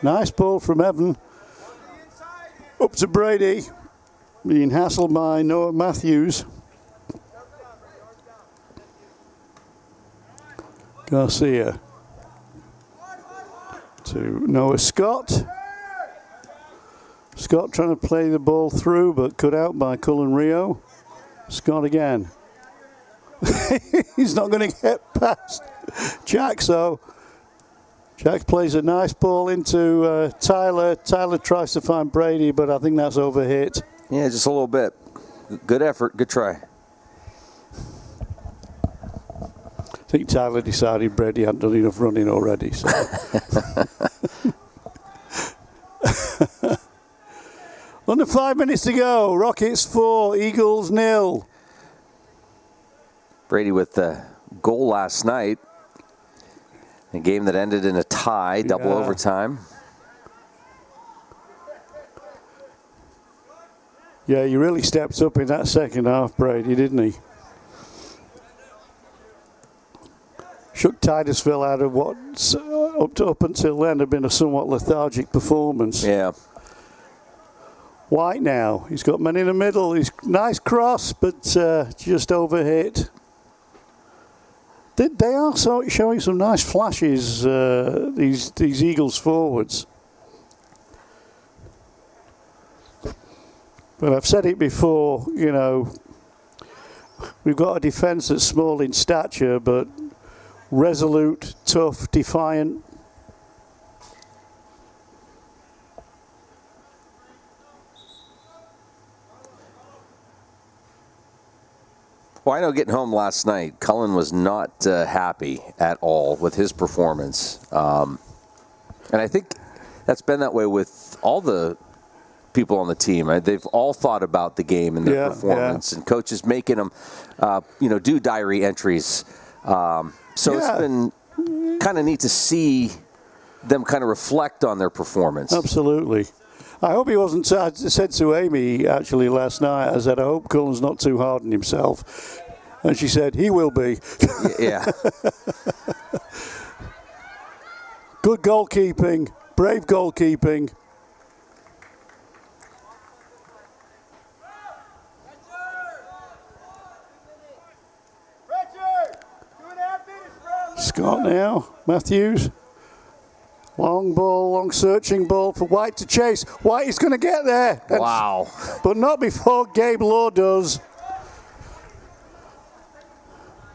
Nice ball from Evan. Up to Brady. Being hassled by Noah Matthews. Garcia. To Noah Scott. Scott trying to play the ball through, but cut out by Cullen Rio. Scott again. He's not going to get past Jack, so Jack plays a nice ball into Tyler. Tyler tries to find Brady, but I think that's overhit. Yeah, just a little bit. Good effort, good try. I think Tyler decided Brady hadn't done enough running already. So. Under 5 minutes to go. Rockets 4, Eagles 0. Brady with the goal last night. A game that ended in a tie, double overtime. Yeah, he really stepped up in that second half, Brady, didn't he? Shook Titusville out of what up until then had been a somewhat lethargic performance. Yeah. White now. He's got men in the middle. He's nice cross, but just overhit. They are showing some nice flashes, these Eagles forwards. But I've said it before, you know, we've got a defence that's small in stature, but resolute, tough, defiant. Well, I know getting home last night, Cullen was not happy at all with his performance. And I think that's been that way with all the people on the team. Right? They've all thought about the game and their performance, and coaches making them, do diary entries. So it's been kind of neat to see them kind of reflect on their performance. Absolutely. I hope he wasn't said to Amy actually last night. I said, I hope Cullen's not too hard on himself. And she said, he will be. Yeah. Good goalkeeping, brave goalkeeping. Scott now, Matthews. Long ball, long searching ball for White to chase. White is going to get there. Wow. But not before Gabe Law does.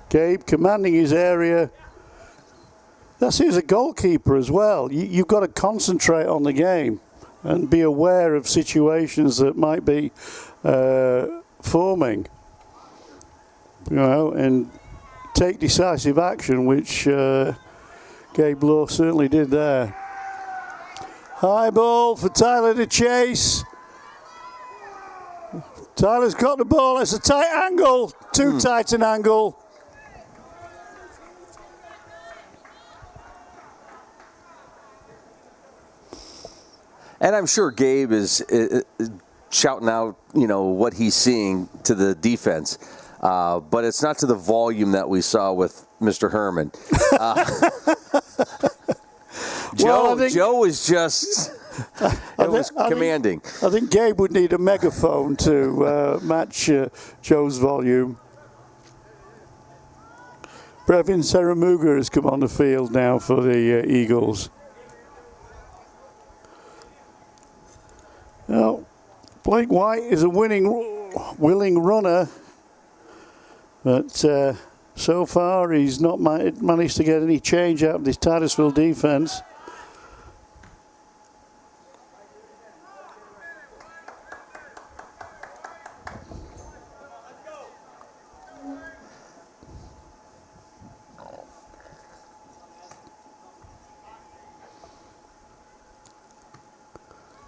Gabe commanding his area. That's as a goalkeeper as well. You've got to concentrate on the game and be aware of situations that might be forming. You know, and take decisive action, which Gabe Law certainly did there. High ball for Tyler to chase. Tyler's got the ball. It's a tight angle. Too tight an angle. And I'm sure Gabe is shouting out, what he's seeing to the defense. But it's not to the volume that we saw with Mr. Herman. Joe was just... It was commanding. I think Gabe would need a megaphone to match Joe's volume. Brevin Saramuga has come on the field now for the Eagles. Well, Blake White is a willing runner, but so far he's not managed to get any change out of this Titusville defense.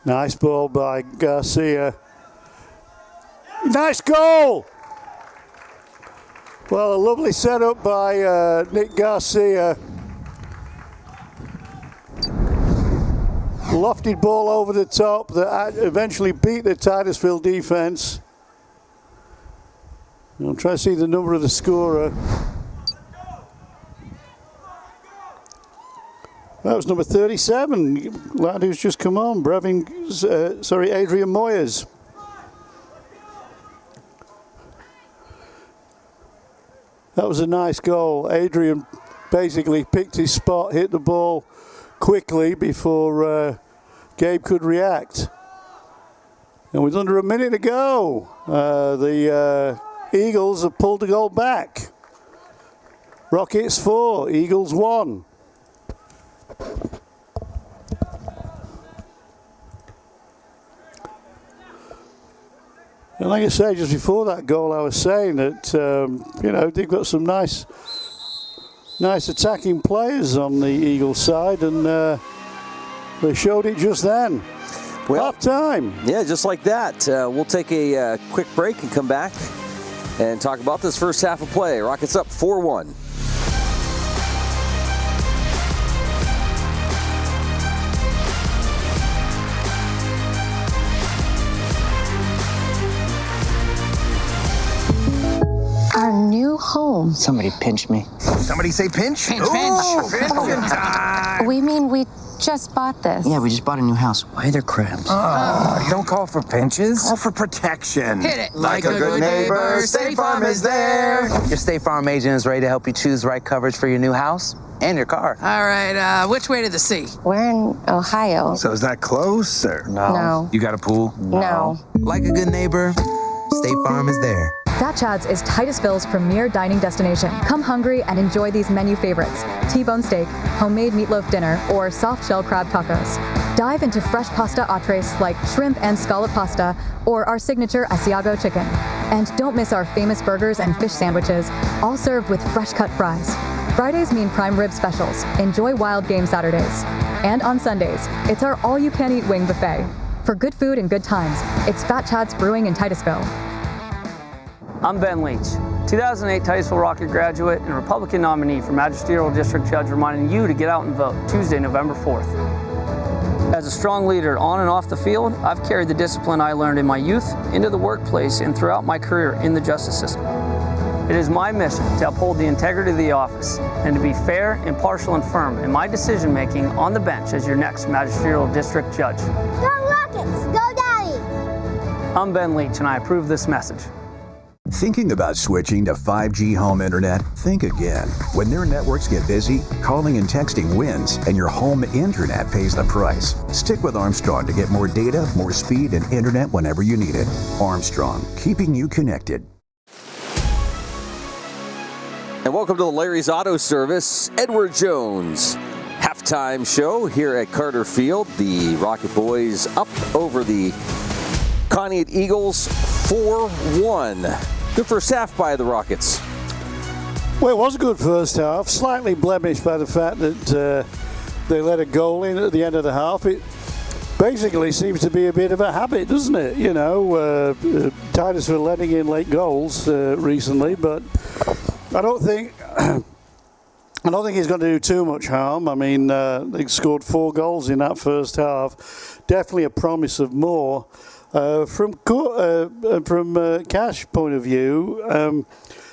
Nice ball by Garcia. Nice goal! Well, a lovely setup by Nick Garcia. Lofted ball over the top that eventually beat the Titusville defense. I'll try to see the number of the scorer. That was number 37, lad who's just come on, Adrian Moyers. That was a nice goal. Adrian basically picked his spot, hit the ball quickly before Gabe could react. And with under a minute to go, the Eagles have pulled the goal back. Rockets 4, Eagles 1. And like I say, just before that goal, I was saying that they've got some nice attacking players on the Eagles side, and they showed it just then. Well, half time. Yeah, just like that. We'll take a quick break and come back and talk about this first half of play. Rockets up 4-1. Our new home. Somebody pinch me. Somebody say pinch? Pinch, Ooh, pinch. pinch time. We mean we just bought this. Yeah, we just bought a new house. Why are there crabs? Oh, don't call for pinches. Call for protection. Hit it. Like a good neighbor, State Farm is there. Your State Farm agent is ready to help you choose the right coverage for your new house and your car. All right, which way to the sea? We're in Ohio. So is that close or? No. You got a pool? No. Like a good neighbor, State Farm is there. Fat Chad's is Titusville's premier dining destination. Come hungry and enjoy these menu favorites: T-bone steak, homemade meatloaf dinner, or soft shell crab tacos. Dive into fresh pasta entrees like shrimp and scallop pasta, or our signature Asiago chicken. And don't miss our famous burgers and fish sandwiches, all served with fresh cut fries. Fridays mean prime rib specials. Enjoy wild game Saturdays. And on Sundays, it's our all-you-can-eat wing buffet. For good food and good times, it's Fat Chad's Brewing in Titusville. I'm Ben Leach, 2008 Titusville Rocket graduate and Republican nominee for Magisterial District Judge, reminding you to get out and vote Tuesday, November 4th. As a strong leader on and off the field, I've carried the discipline I learned in my youth into the workplace and throughout my career in the justice system. It is my mission to uphold the integrity of the office and to be fair, impartial, and firm in my decision-making on the bench as your next Magisterial District Judge. Go Rockets! Go Daddy! I'm Ben Leach, and I approve this message. Thinking about switching to 5G home internet? Think again. When their networks get busy, calling and texting wins, and your home internet pays the price. Stick with Armstrong to get more data, more speed, and internet whenever you need it. Armstrong, keeping you connected. And welcome to the Larry's Auto Service. Edward Jones. Halftime show here at Carter Field. The Rocket Boys up over the Conneaut Eagles 4-1. Good first half by the Rockets. Well, it was a good first half, slightly blemished by the fact that they let a goal in at the end of the half. It basically seems to be a bit of a habit, doesn't it? You know, Titusville letting in late goals recently, but I don't think I don't think he's going to do too much harm. I mean, they scored 4 goals in that first half. Definitely a promise of more. From Cash point of view,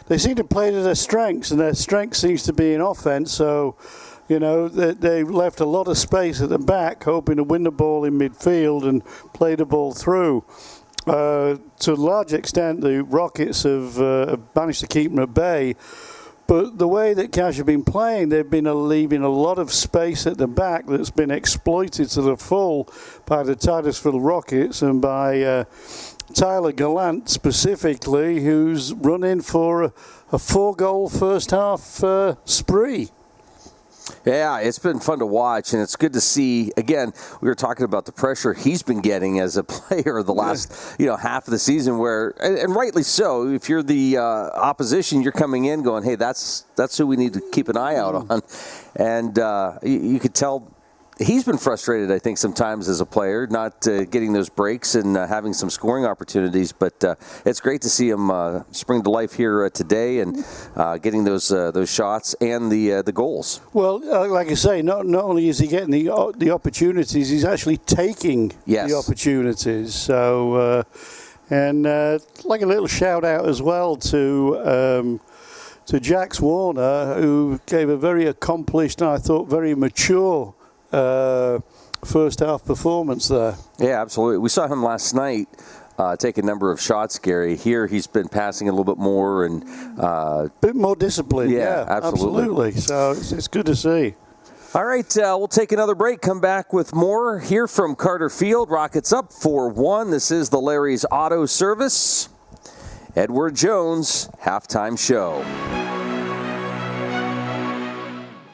they seem to play to their strengths, and their strength seems to be in offense. So, you know, they left a lot of space at the back, hoping to win the ball in midfield and play the ball through. To a large extent, the Rockets have managed to keep them at bay. But the way that Cash have been playing, they've been leaving a lot of space at the back that's been exploited to the full by the Titusville Rockets and by Tyler Gallant specifically, who's run in for a 4-goal first half spree. Yeah, it's been fun to watch, and it's good to see. Again, we were talking about the pressure he's been getting as a player the last, half of the season. Where, and rightly so, if you're the opposition, you're coming in going, "Hey, that's who we need to keep an eye out on," and you could tell. He's been frustrated, I think, sometimes as a player, not getting those breaks and having some scoring opportunities. But it's great to see him spring to life here today and getting those shots and the goals. Well, like I say, not only is he getting the opportunities, he's actually taking the opportunities. So, like a little shout out as well to Jax Warner, who gave a very accomplished and I thought very mature first half performance there. Yeah, absolutely. We saw him last night take a number of shots, Gary. Here he's been passing a little bit more and a bit more discipline. Yeah, absolutely. So it's good to see. All right, we'll take another break, come back with more here from Carter Field. Rockets up 4-1. This is the Larry's Auto Service. Edward Jones, halftime show.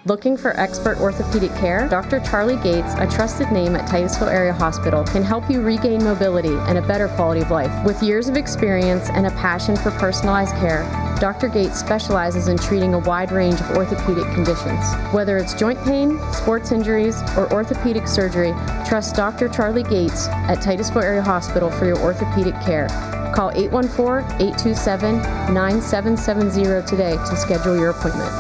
Looking for expert orthopedic care? Dr. Charlie Gates, a trusted name at Titusville Area Hospital, can help you regain mobility and a better quality of life. With years of experience and a passion for personalized care, Dr. Gates specializes in treating a wide range of orthopedic conditions. Whether it's joint pain, sports injuries, or orthopedic surgery, trust Dr. Charlie Gates at Titusville Area Hospital for your orthopedic care. Call 814-827-9770 today to schedule your appointment.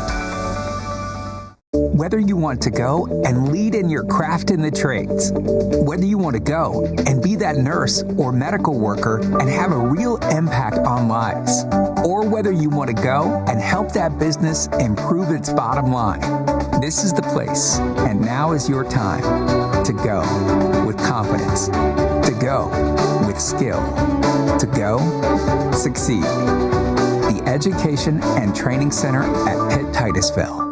Whether you want to go and lead in your craft in the trades, whether you want to go and be that nurse or medical worker and have a real impact on lives, or whether you want to go and help that business improve its bottom line, this is the place, and now is your time to go with confidence, to go with skill, to go succeed. The Education and Training Center at Pitt Titusville.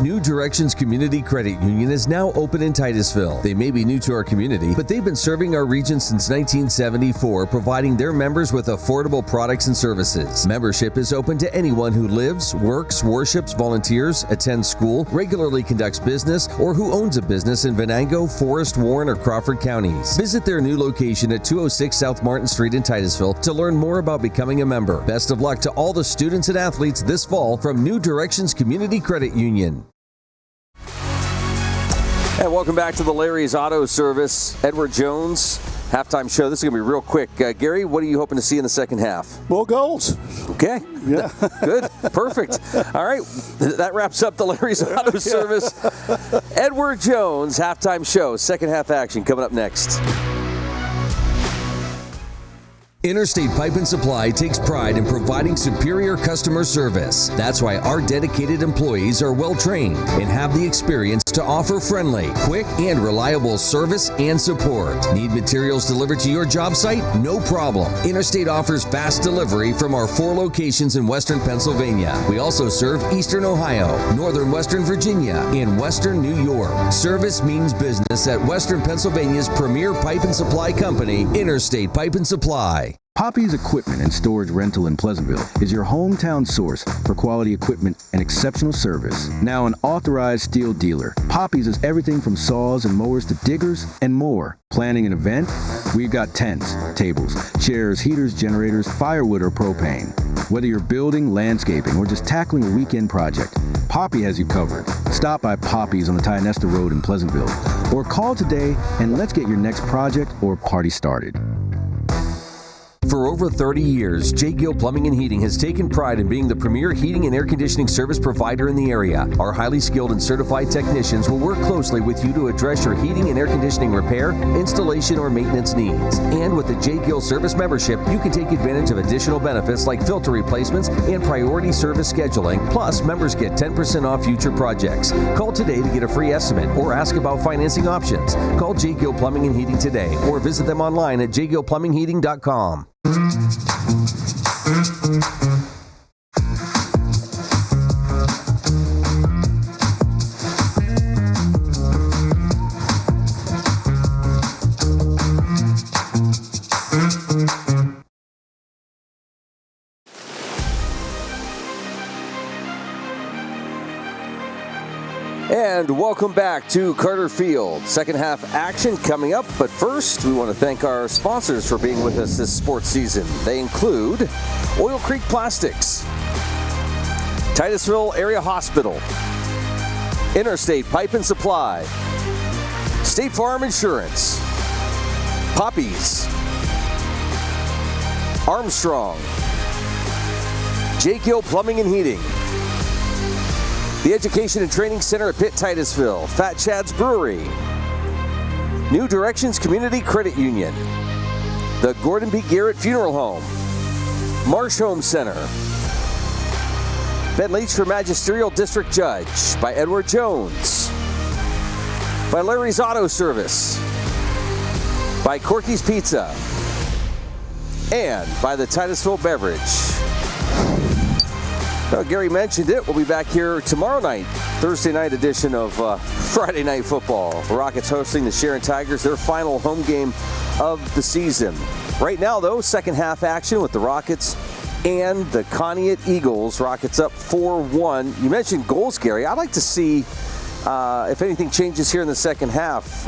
New Directions Community Credit Union is now open in Titusville. They may be new to our community, but they've been serving our region since 1974, providing their members with affordable products and services. Membership is open to anyone who lives, works, worships, volunteers, attends school, regularly conducts business, or who owns a business in Venango, Forest, Warren, or Crawford counties. Visit their new location at 206 South Martin Street in Titusville to learn more about becoming a member. Best of luck to all the students and athletes this fall from New Directions Community Credit Union. And welcome back to the Larry's Auto Service. Edward Jones, halftime show. This is going to be real quick. Gary, what are you hoping to see in the second half? More goals. Okay. Yeah. Good. Perfect. All right. That wraps up the Larry's Auto Service. Edward Jones, halftime show. Second half action coming up next. Interstate Pipe and Supply takes pride in providing superior customer service. That's why our dedicated employees are well trained and have the experience to offer friendly, quick, and reliable service and support. Need materials delivered to your job site? No problem. Interstate offers fast delivery from our 4 locations in Western Pennsylvania. We also serve Eastern Ohio, Northern Western Virginia, and Western New York. Service means business at Western Pennsylvania's premier pipe and supply company, Interstate Pipe and Supply. Poppy's Equipment and Storage Rental in Pleasantville is your hometown source for quality equipment and exceptional service. Now an authorized steel dealer, Poppy's is everything from saws and mowers to diggers and more. Planning an event? We've got tents, tables, chairs, heaters, generators, firewood, or propane. Whether you're building, landscaping, or just tackling a weekend project, Poppy has you covered. Stop by Poppy's on the Tionesta Road in Pleasantville or call today and let's get your next project or party started. For over 30 years, J. Gill Plumbing and Heating has taken pride in being the premier heating and air conditioning service provider in the area. Our highly skilled and certified technicians will work closely with you to address your heating and air conditioning repair, installation, or maintenance needs. And with the J. Gill Service membership, you can take advantage of additional benefits like filter replacements and priority service scheduling. Plus, members get 10% off future projects. Call today to get a free estimate or ask about financing options. Call J. Gill Plumbing and Heating today or visit them online at jgillplumbingheating.com. And welcome back to Carter Field. Second half action coming up, but first we want to thank our sponsors for being with us this sports season. They include Oil Creek Plastics, Titusville Area Hospital, Interstate Pipe and Supply, State Farm Insurance, Poppies, Armstrong, J. Gill Plumbing and Heating, the Education and Training Center at Pitt Titusville, Fat Chad's Brewery, New Directions Community Credit Union, the Gordon B. Garrett Funeral Home, Marsh Home Center, Ben Leach for Magisterial District Judge by Edward Jones, by Larry's Auto Service, by Corky's Pizza, and by the Titusville Beverage. Gary mentioned it. We'll be back here tomorrow night, Thursday night edition of Friday Night Football. The Rockets hosting the Sharon Tigers, their final home game of the season. Right now, though, second half action with the Rockets and the Conneaut Eagles. Rockets up 4-1. You mentioned goals, Gary. I'd like to see if anything changes here in the second half.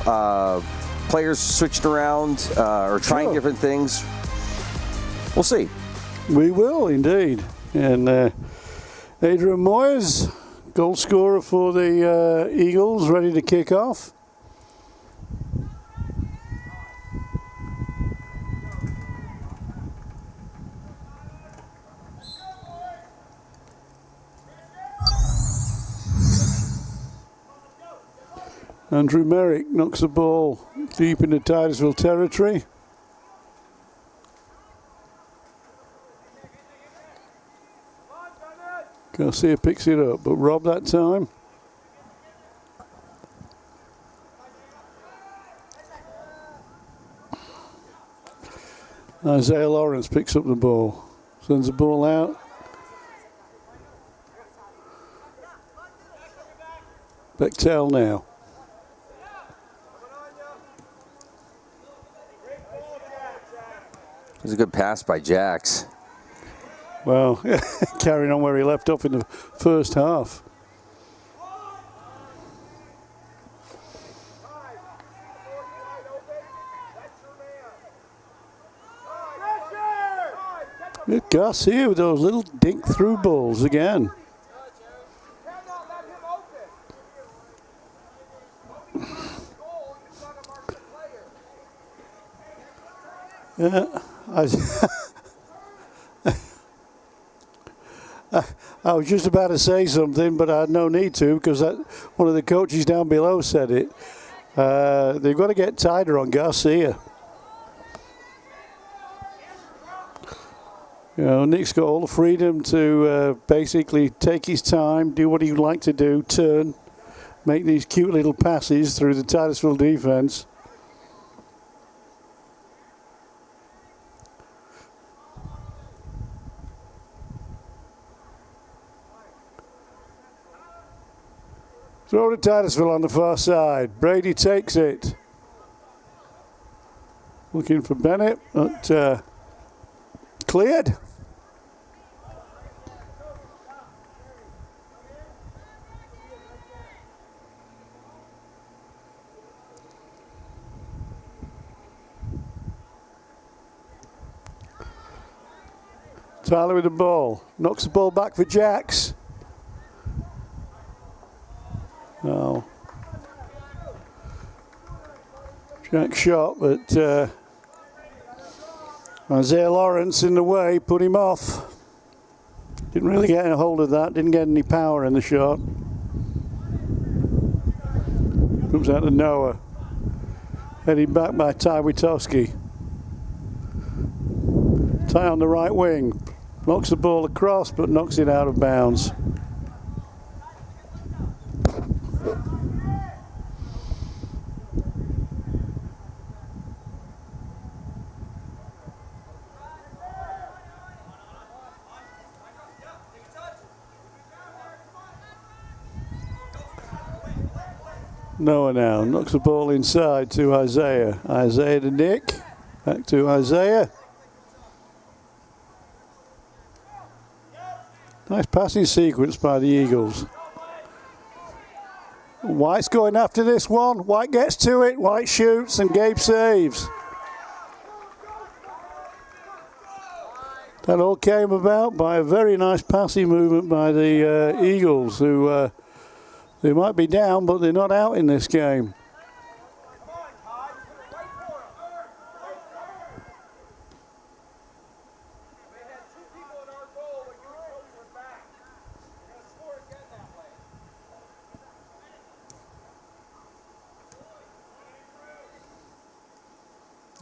Players switching around or trying different things. We'll see. We will, indeed. And Adrian Moyes, goal scorer for the Eagles, ready to kick off. Andrew Merrick knocks the ball deep into Titusville territory. Garcia picks it up, but Rob that time. Isaiah Lawrence picks up the ball, sends the ball out. Bechtel now. It was a good pass by Jax. Well, carrying on where he left off in the first half. Look, Gus here with those little dink through balls again. Yeah, I was just about to say something, but I had no need to because one of the coaches down below said it. They've got to get tighter on Garcia. You know, Nick's got all the freedom to basically take his time, do what he'd like to do, turn, make these cute little passes through the Titusville defense. Throw to Titusville on the far side. Brady takes it. Looking for Bennett, but cleared. Tyler with the ball. Knocks the ball back for Jax. No. Jack shot, but Isaiah Lawrence in the way, put him off. Didn't really get a hold of that, didn't get any power in the shot. Comes out to Noah. Heading back by Titusville. Ty on the right wing. Knocks the ball across, but knocks it out of bounds. Noah now knocks the ball inside to Isaiah. Isaiah to Nick. Back to Isaiah. Nice passing sequence by the Eagles. White's going after this one. White gets to it. White shoots and Gabe saves. That all came about by a very nice passing movement by the Eagles, who they might be down, but they're not out in this game.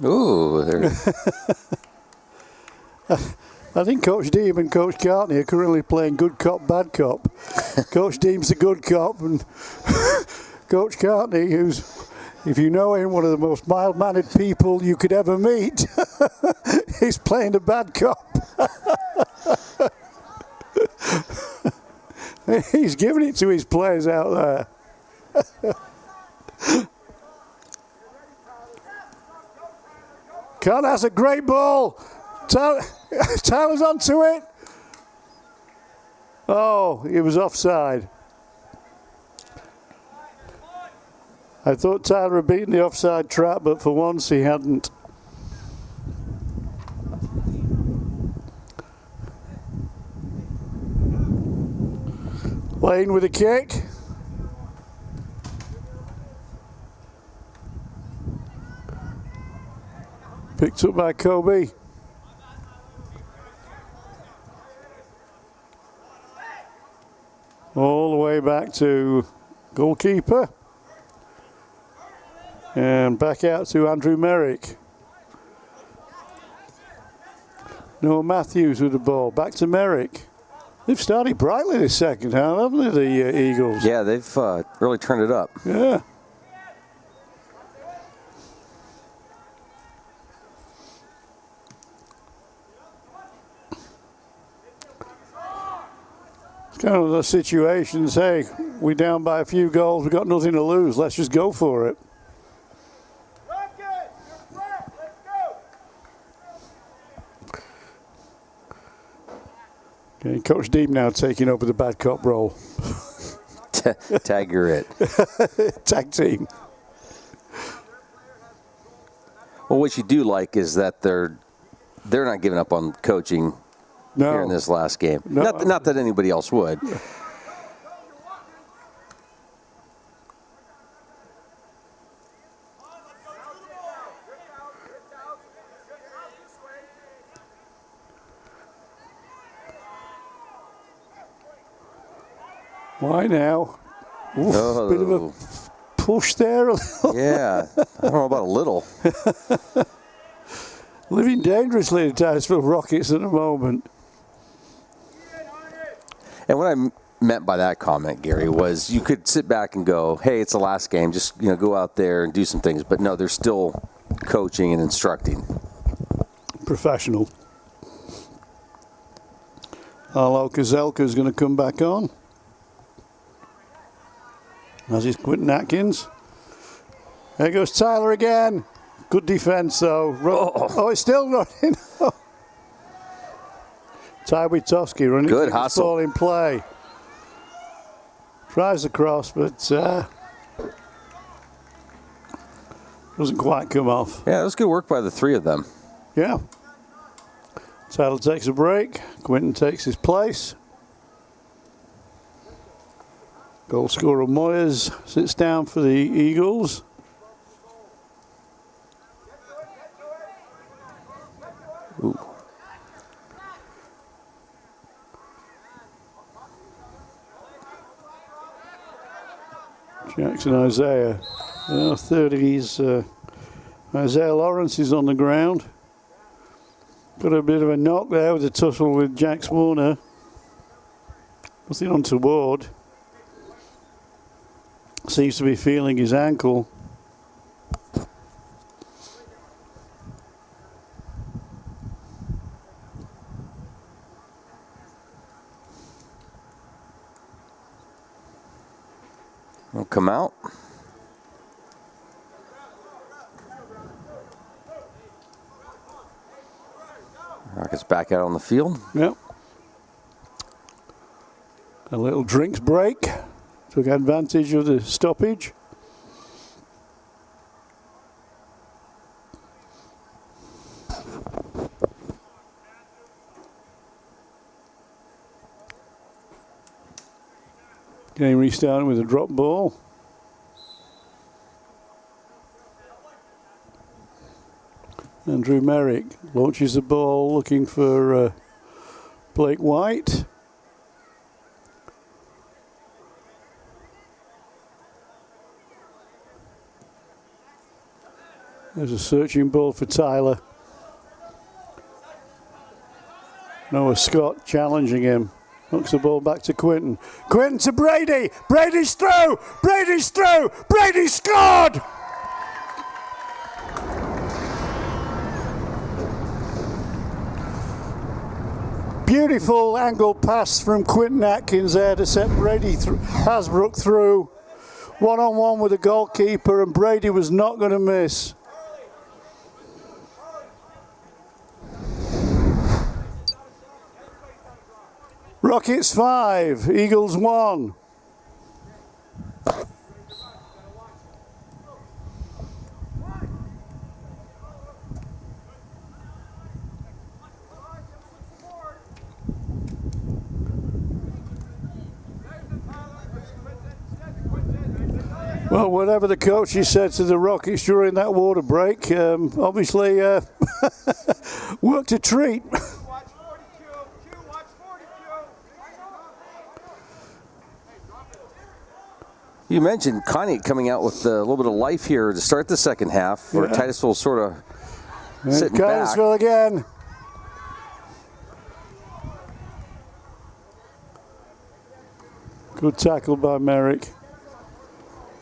Ooh, there. I think Coach Deem and Coach Cartney are currently playing good cop, bad cop. Coach Deem's the good cop, and Coach Cartney, who's, if you know him, one of the most mild-mannered people you could ever meet, he's playing the bad cop. He's giving it to his players out there. Con has a great ball. Tyler's onto it. Oh, he was offside. I thought Tyler had beaten the offside trap, but for once he hadn't. Lane with a kick. Picked up by Kobe. All the way back to goalkeeper. And back out to Andrew Merrick. Noah Matthews with the ball. Back to Merrick. They've started brightly this second half, haven't they, the Eagles? Yeah, they've really turned it up. Yeah. Kind of those situations, hey, we're down by a few goals, we've got nothing to lose, let's just go for it. Okay, Coach Deep now taking over the bad cop role. Tag you're it. Tag team. Well, what you do like is that they're not giving up on coaching. No. Here in this last game. No. Not that anybody else would. Why now? Oof, Oh. Bit of a push there. Yeah, I don't know about a little. Living dangerously at Titusville Rockets at the moment. And what I meant by that comment, Gary, was you could sit back and go, hey, it's the last game, just go out there and do some things. But no, they're still coaching and instructing. Professional. Arlo Kazelka's going to come back on. As is Quentin Atkins. There goes Tyler again. Good defense, though. Oh, it's still running. Titusville running. Good hustle. Ball in play. Tries the cross, but doesn't quite come off. Yeah, it was good work by the three of them. Yeah. Tyler takes a break. Quentin takes his place. Goal scorer Moyers sits down for the Eagles. Jackson Isaiah. 30s. Isaiah Lawrence is on the ground. Got a bit of a knock there with a tussle with Jax Warner. Nothing untoward. Seems to be feeling his ankle. Will come out. Rockets back out on the field. Yep. A little drinks break. Took advantage of the stoppage. Game restarting with a drop ball. Andrew Merrick launches the ball looking for Blake White. There's a searching ball for Tyler. Noah Scott challenging him. Hooks the ball back to Quinton. Quinton to Brady. Brady's through. Brady's through. Brady scored. Beautiful angle pass from Quinton Atkins there to set Brady Hasbrook through. One-on-one with the goalkeeper, and Brady was not going to miss. Rockets 5, Eagles 1. Well, whatever the coach said to the Rockets during that water break, obviously worked a treat. You mentioned Conneaut coming out with a little bit of life here to start the second half, where Titusville sort of sitting back. Titusville again. Good tackle by Merrick.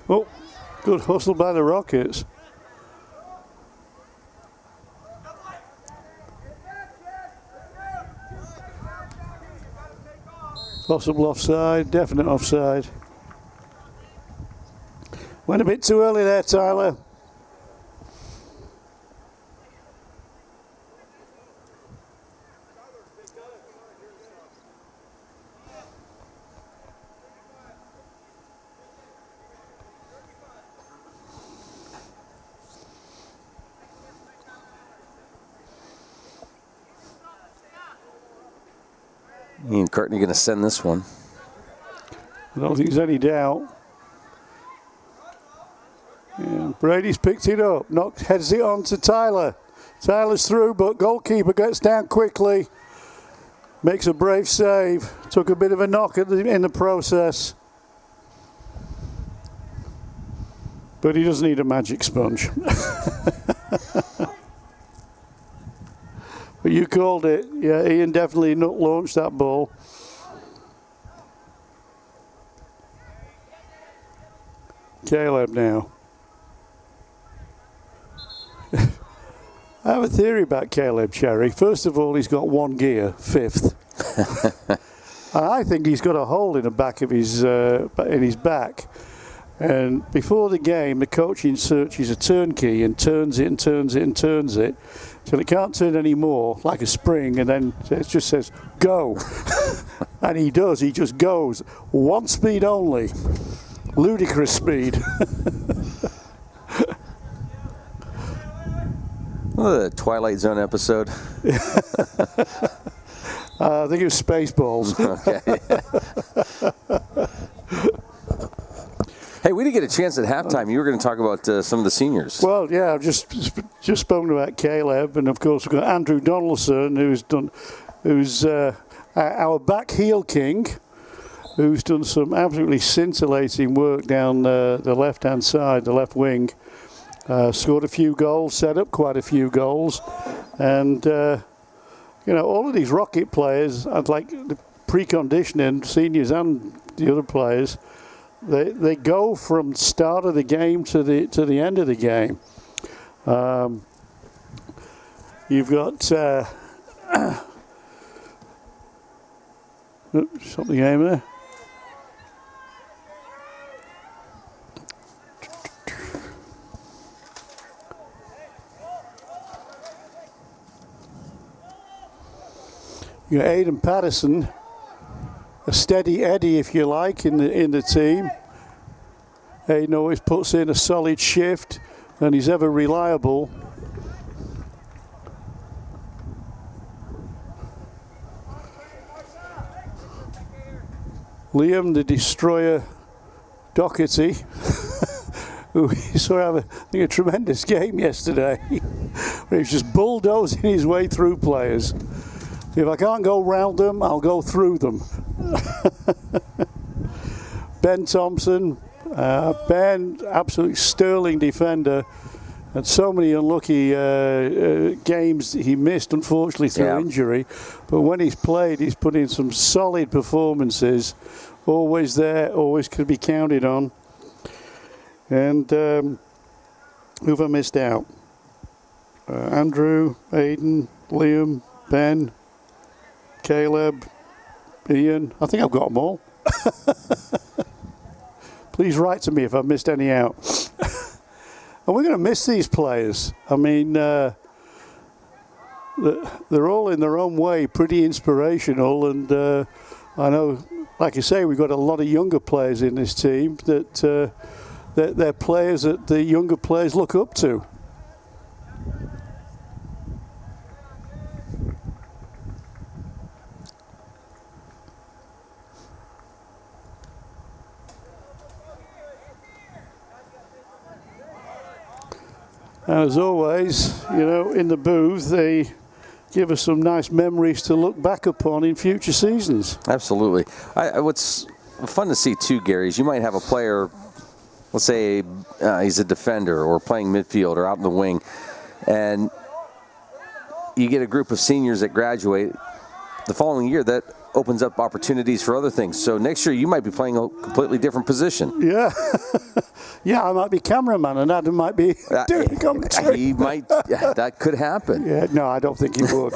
Oh, good hustle by the Rockets. Possible offside, definite offside. Went a bit too early there, Tyler. Ian Cartney going to send this one. I don't think there's any doubt. Yeah, Brady's picked it up, heads it on to Tyler. Tyler's through, but goalkeeper gets down quickly. Makes a brave save. Took a bit of a knock in the process. But he doesn't need a magic sponge. But you called it. Yeah, Ian definitely not launched that ball. Caleb now. I have a theory about Caleb Cherry. First of all, he's got one gear, fifth. And I think he's got a hole in the back of his in his back. And before the game, the coach inserts a turnkey and turns it and turns it and turns it till it can't turn anymore, like a spring, and then it just says, go. And he does, he just goes. One speed only. Ludicrous speed. The Twilight Zone episode. I think it was Spaceballs. Okay. Hey, we didn't get a chance at halftime. You were going to talk about some of the seniors. Well, yeah, I've just spoken about Caleb, and of course we've got Andrew Donaldson, who's our back heel king, who's done some absolutely scintillating work down the left-hand side, the left wing. Scored a few goals, set up quite a few goals. And, you know, all of these Rocket players, I'd like the preconditioning, seniors and the other players, they go from start of the game to the end of the game. You've got something game there. You got Aidan Patterson, a steady Eddie, if you like, in the team. Aidan always puts in a solid shift, and he's ever reliable. Liam, the destroyer, Doherty, who he saw have a tremendous game yesterday. He was just bulldozing his way through players. If I can't go round them, I'll go through them. Ben Thompson, Ben, absolutely sterling defender, and so many unlucky games he missed, unfortunately, through injury. But when he's played, he's put in some solid performances. Always there, always could be counted on. And who have I missed out? Andrew, Aidan, Liam, Ben, Caleb, Ian. I think I've got them all. Please write to me if I've missed any out. And we're going to miss these players. I mean, they're all in their own way pretty inspirational. And I know, like I say, we've got a lot of younger players in this team that they're players that the younger players look up to. And as always, you know, in the booth, they give us some nice memories to look back upon in future seasons. Absolutely. What's fun to see too, Gary, is you might have a player, let's say he's a defender or playing midfield or out in the wing, and you get a group of seniors that graduate the following year that opens up opportunities for other things. So next year you might be playing a completely different position. Yeah. Yeah, I might be cameraman and Adam might be doing commentary. He might, that could happen. Yeah, no, I don't think he would.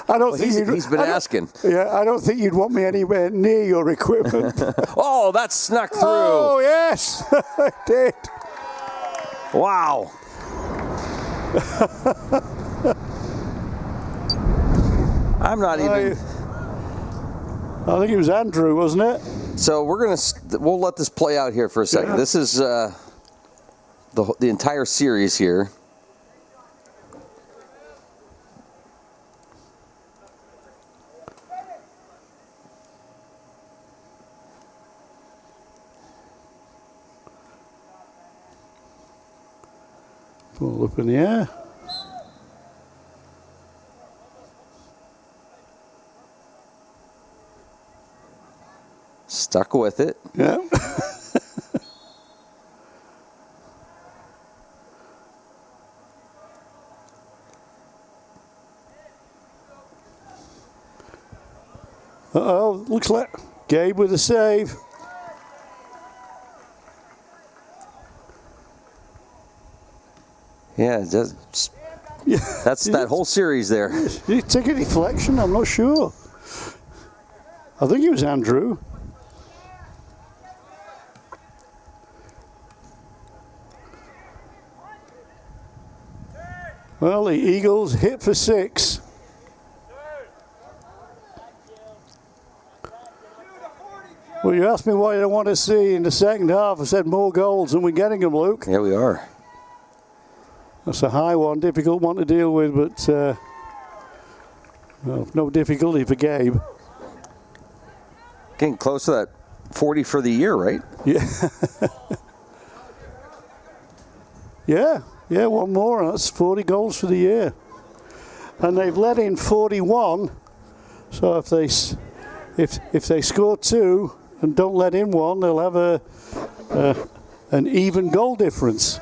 I don't think he's been asking. Yeah, I don't think you'd want me anywhere near your equipment. Oh, that snuck through. Oh, yes, it did. Wow. I'm not even. I think it was Andrew, wasn't it? So we'll let this play out here for a second. Yeah. This is the entire series here. Ball up in the air. Stuck with it. Yeah. Uh-oh, looks like Gabe with a save. Yeah, that's that whole series there. Did he take a deflection? I'm not sure. I think it was Andrew. Well, the Eagles hit for 6. Well, you asked me what I want to see in the second half. I said more goals, and we're getting them, Luke. Yeah, we are. That's a high one, difficult one to deal with, but well, no difficulty for Gabe. Getting close to that 40 for the year, right? Yeah. Yeah, one more, and that's 40 goals for the year. And they've let in 41, so if they if they score 2 and don't let in 1, they'll have an even goal difference.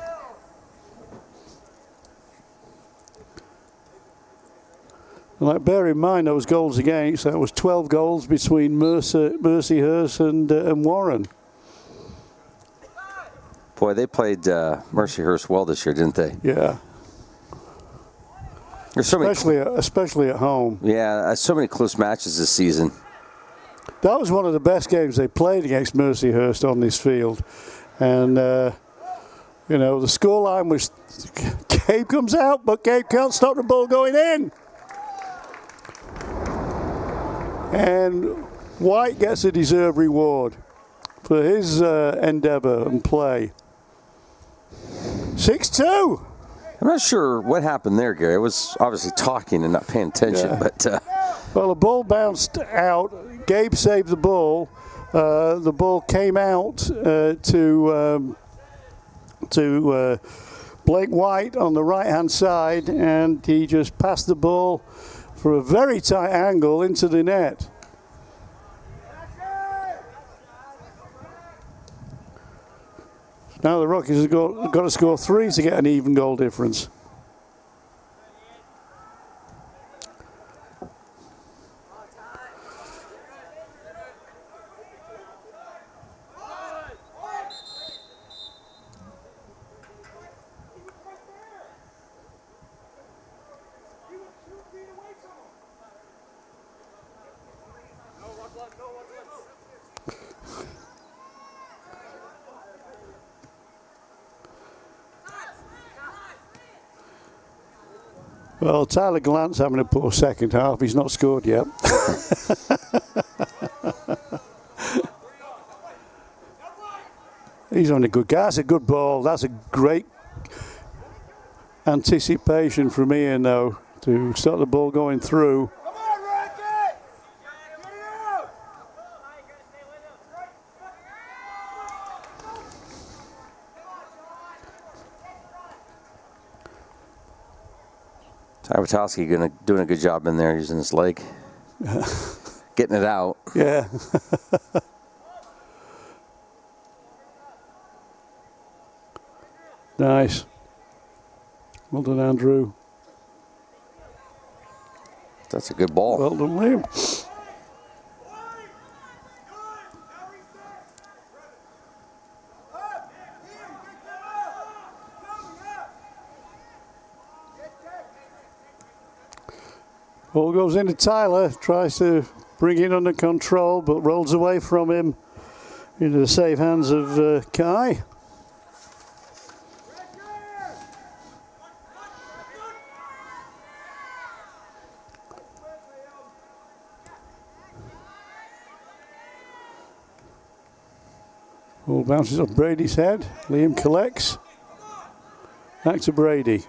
And like, bear in mind those goals against, that was 12 goals between Mercyhurst and Warren. Boy, they played Mercyhurst well this year, didn't they? Yeah. There's so especially at home. Yeah, so many close matches this season. That was one of the best games they played against Mercyhurst on this field. And, you know, the scoreline was, Gabe comes out, but Gabe can't stop the ball going in. And White gets a deserved reward for his endeavor and play. 6-2. I'm not sure what happened there, Gary. I was obviously talking and not paying attention, but... Well, the ball bounced out. Gabe saved the ball. The ball came out to Blake White on the right-hand side, and he just passed the ball for a very tight angle into the net. Now the Rockies have got to score 3 to get an even goal difference. Well, Tyler Glant's having a poor second half. He's not scored yet. He's on a good guy. That's a good ball. That's a great anticipation from Ian, though, to start the ball going through. Iwatowski doing a good job in there, using his leg, getting it out. Yeah. Nice. Well done, Andrew. That's a good ball. Well done, Liam. Ball goes into Tyler, tries to bring it under control, but rolls away from him into the safe hands of Kai. Ball bounces off Brady's head. Liam collects. Back to Brady.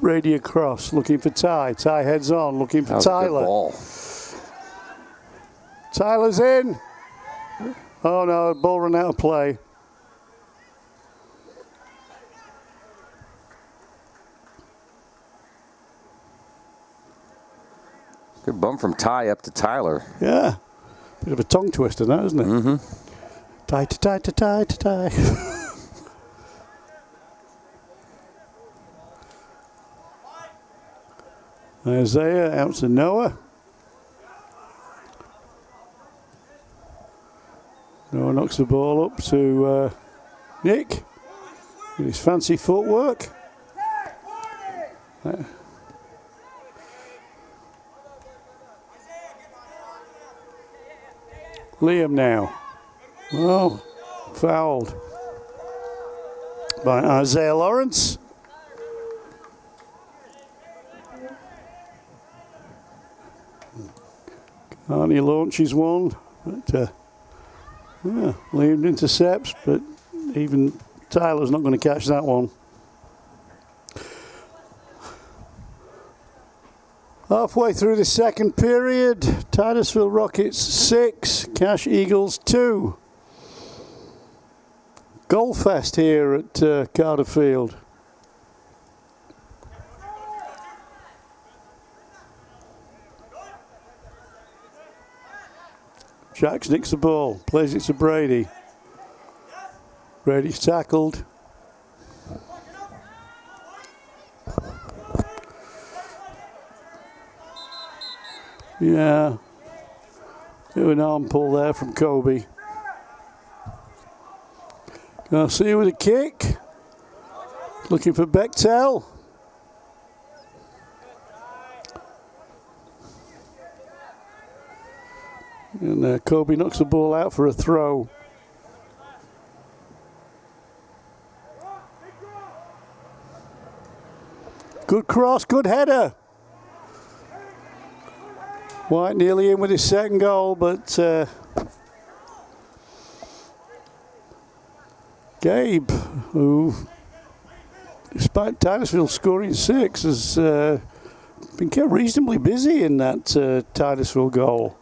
Brady across, looking for Ty. Ty heads on, looking for Tyler. Ball. Tyler's in. Oh no, ball ran out of play. Good bump from Ty up to Tyler. Yeah. Bit of a tongue twister, that, isn't it? Mm-hmm. Tie to tie to tie to tie. Isaiah out to Noah. Noah knocks the ball up to Nick with his fancy footwork. Liam now. Oh, fouled by Isaiah Lawrence. Arnie launches one, but Liam intercepts, but even Tyler's not going to catch that one. Halfway through the second period, Titusville Rockets 6, Cash Eagles 2. Goal fest here at Carter Field. Jacks nicks the ball, plays it to Brady. Brady's tackled. Yeah. Bit of an arm pull there from Kobe. Garcia with a kick. Looking for Bechtel. And Kobe knocks the ball out for a throw. Good cross, good header. White nearly in with his second goal, but Gabe, who, despite Titusville scoring 6, has been kept reasonably busy in that Titusville goal.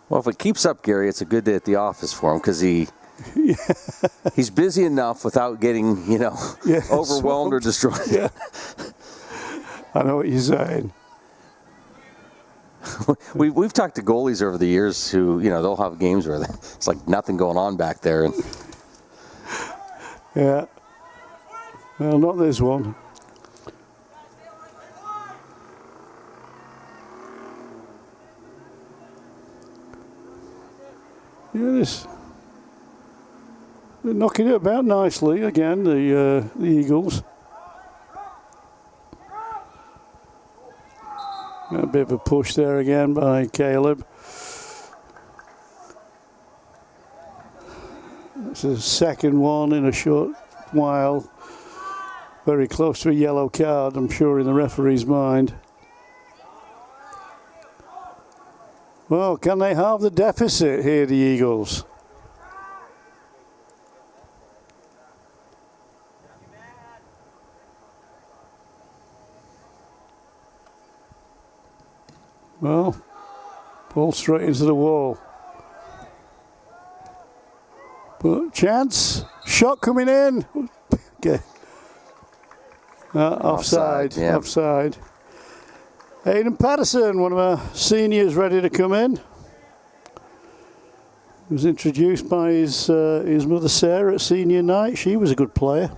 Well, if it keeps up, Gary, it's a good day at the office for him because he's busy enough without getting, overwhelmed or destroyed. Yeah. I know what you're saying. We've talked to goalies over the years who, they'll have games where it's like nothing going on back there. And yeah. Well, not this one. Yeah, they're knocking it about nicely again, the Eagles. A bit of a push there again by Caleb. That's the second one in a short while. Very close to a yellow card, I'm sure, in the referee's mind. Well, can they halve the deficit here, the Eagles? Well, ball straight into the wall. But chance, shot coming in. Okay. Offside. Yeah. Offside. Aidan Patterson, one of our seniors, ready to come in. He was introduced by his mother Sarah at senior night. She was a good player.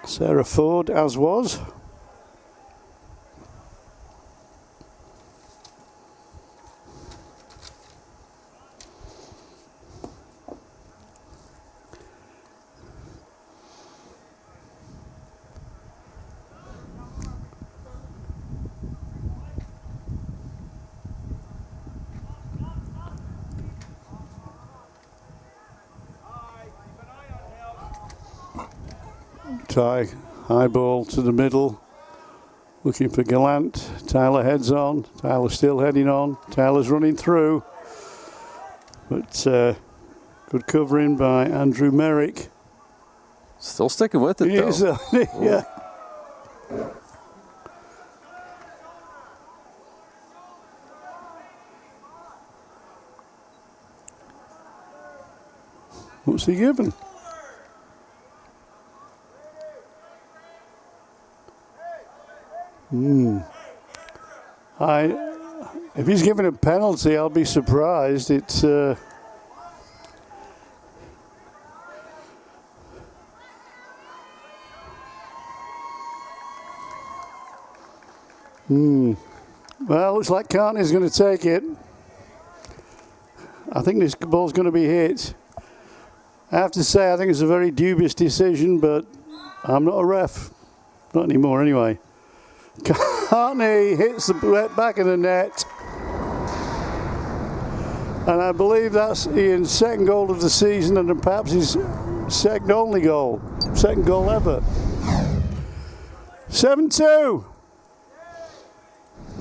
Sarah Ford, as was. Ty, high ball to the middle, looking for Gallant. Tyler heads on. Tyler still heading on. Tyler's running through, but good covering by Andrew Merrick. Still sticking with it, He is, though. yeah. What's he given? If he's given a penalty, I'll be surprised. It's well, looks like Carney's going to take it. I think this ball's going to be hit. I have to say, I think it's a very dubious decision, but I'm not a ref. Not anymore, anyway. Carney hits the back of the net. And I believe that's Ian's second goal of the season and perhaps his second only goal. Second goal ever. 7-2.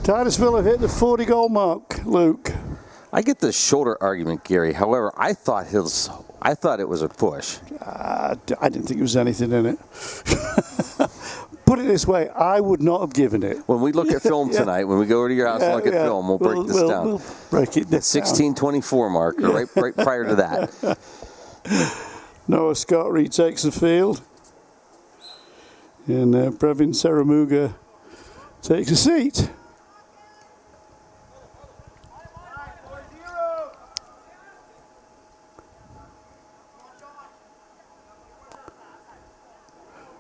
Titusville have hit the 40-goal mark, Luke. I get the shoulder argument, Gary. However, I thought it was a push. I didn't think there was anything in it. Put it this way, I would not have given it. When we look at film tonight, when we go over to your house and look at film, we'll break this down. We'll break it down. 16:24 marker, right prior to that. Noah Scott retakes the field. And Previn Saramuga takes a seat.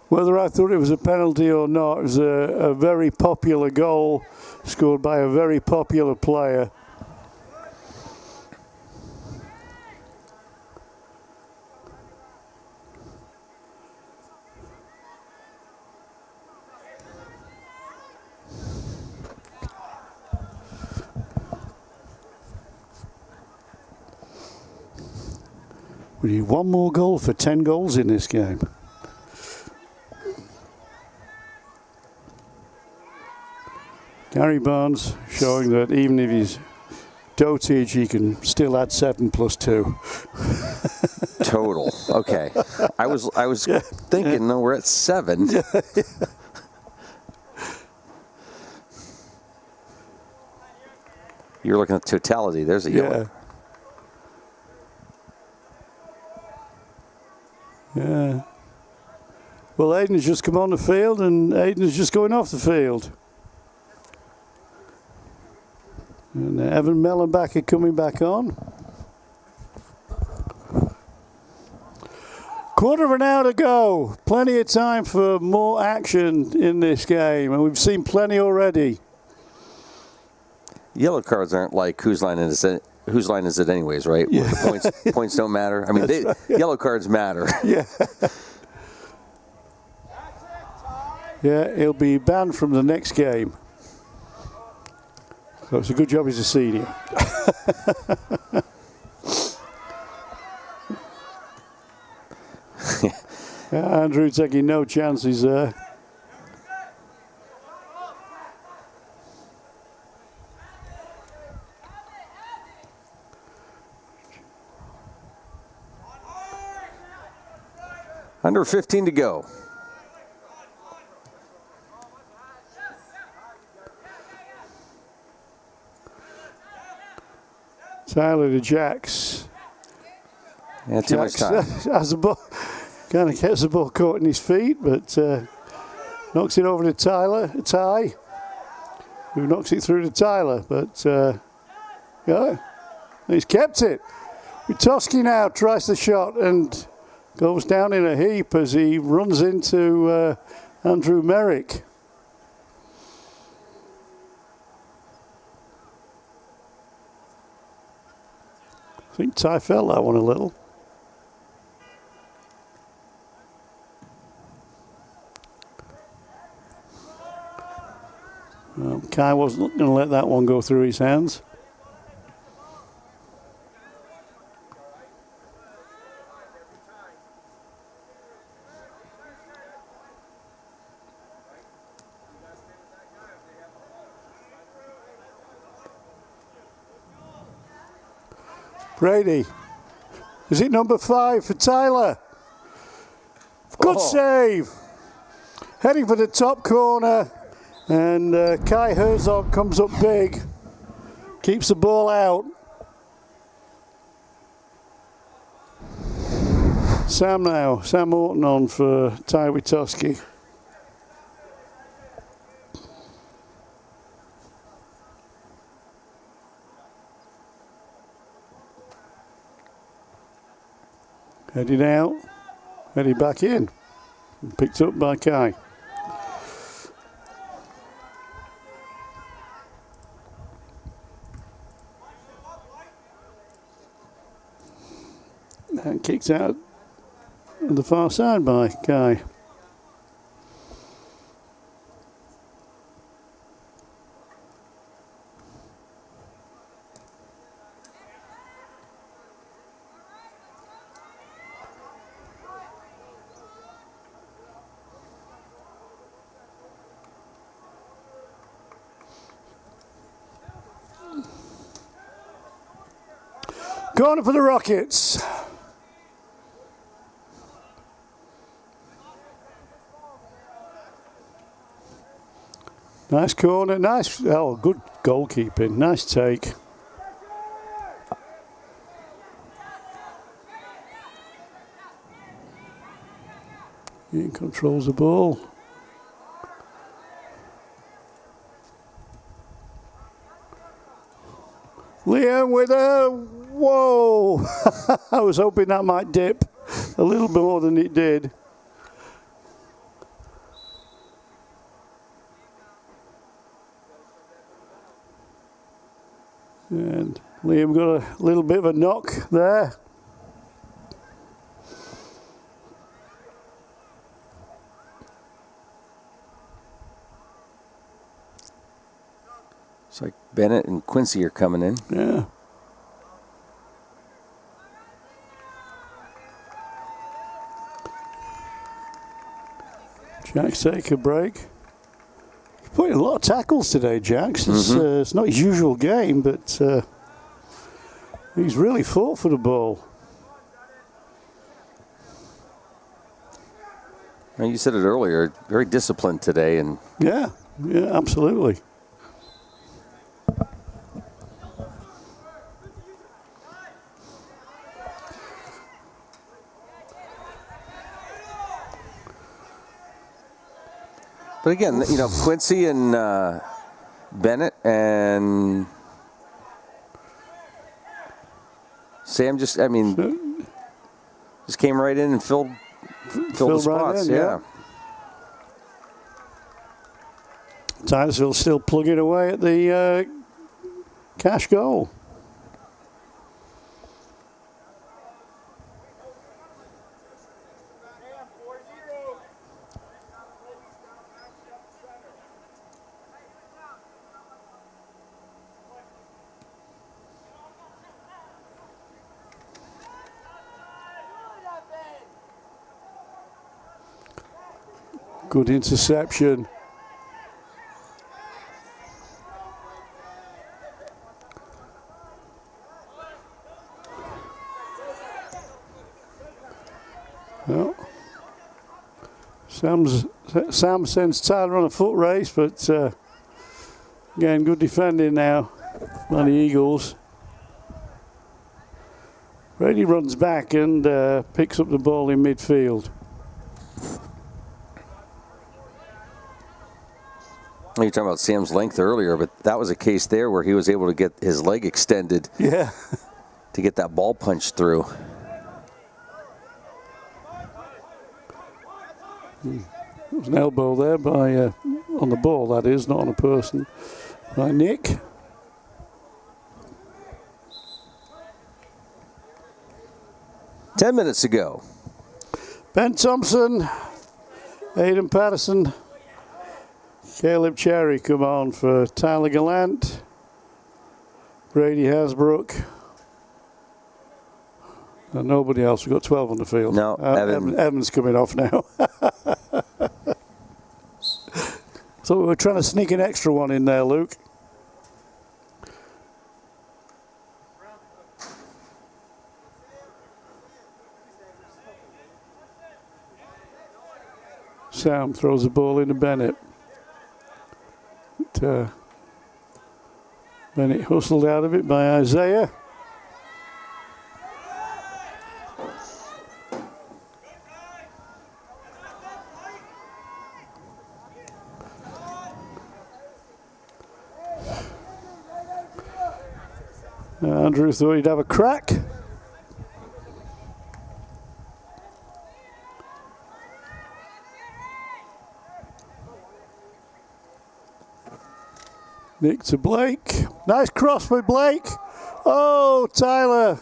Whether I thought it was a penalty or not, it was a very popular goal scored by a very popular player. We need one more goal for 10 goals in this game. Gary Barnes showing that even if he's dotage, he can still add 7 plus 2. Total. Okay. I was thinking, no, we're at 7. You're looking at totality. There's a yellow. Yeah. Well, Aiden's just come on the field, and Aiden's just going off the field. And Evan Mellenbacher coming back on. Quarter of an hour to go. Plenty of time for more action in this game, and we've seen plenty already. Yellow cards aren't like whose line is it anyways, right? Yeah. Points don't matter. I mean, Right, yeah. Yellow cards matter. Yeah. Yeah, he'll be banned from the next game. So it's a good job he's a senior. Yeah, Andrew taking no chances there. Under 15 to go. Tyler to Jacks. Yeah, too much time. Has the ball, kind of gets the ball caught in his feet, but knocks it over to Tyler, Ty, who knocks it through to Tyler. But yeah, he's kept it. Witowski now tries the shot and goes down in a heap as he runs into Andrew Merrick. I think Ty felt that one a little. Kai wasn't going to let that one go through his hands. Brady. Is it number 5 for Tyler? Good save. Heading for the top corner. And Kai Herzog comes up big. Keeps the ball out. Sam now. Sam Orton on for Ty Witowski. Headed out, headed back in, picked up by Kai. And kicked out on the far side by Kai. Corner for the Rockets. Nice corner, nice, good goalkeeping, nice take. He controls the ball. Liam with a, whoa! I was hoping that might dip a little bit more than it did. And Liam got a little bit of a knock there. It's like Bennett and Quincy are coming in. Yeah. Jack's take a break. He's putting a lot of tackles today, Jack's. It's not his usual game, but he's really fought for the ball. Well, you said it earlier, very disciplined today. And yeah, absolutely. But again, you know, Quincy and Bennett and Sam just came right in and filled the spots. Right in, Titusville still plugging away at the cash goal. Good interception. Well, Sam sends Tyler on a foot race, but again, good defending now by the Eagles. Brady runs back and picks up the ball in midfield. You were talking about Sam's length earlier, but that was a case there where he was able to get his leg extended to get that ball punched through. There was an elbow there by on the ball, that is, not on a person, by Nick. Ten minutes ago. Ben Thompson, Aidan Patterson, Caleb Cherry come on for Tyler Gallant, Brady Hasbrook, and nobody else. We've got 12 on the field. No, Evan's coming off now. So we're trying to sneak an extra one in there, Luke. Sam throws the ball into Bennett. Bennett hustled out of it by Isaiah. Andrew thought he'd have a crack. Nick to Blake. Nice cross by Blake. Oh, Tyler.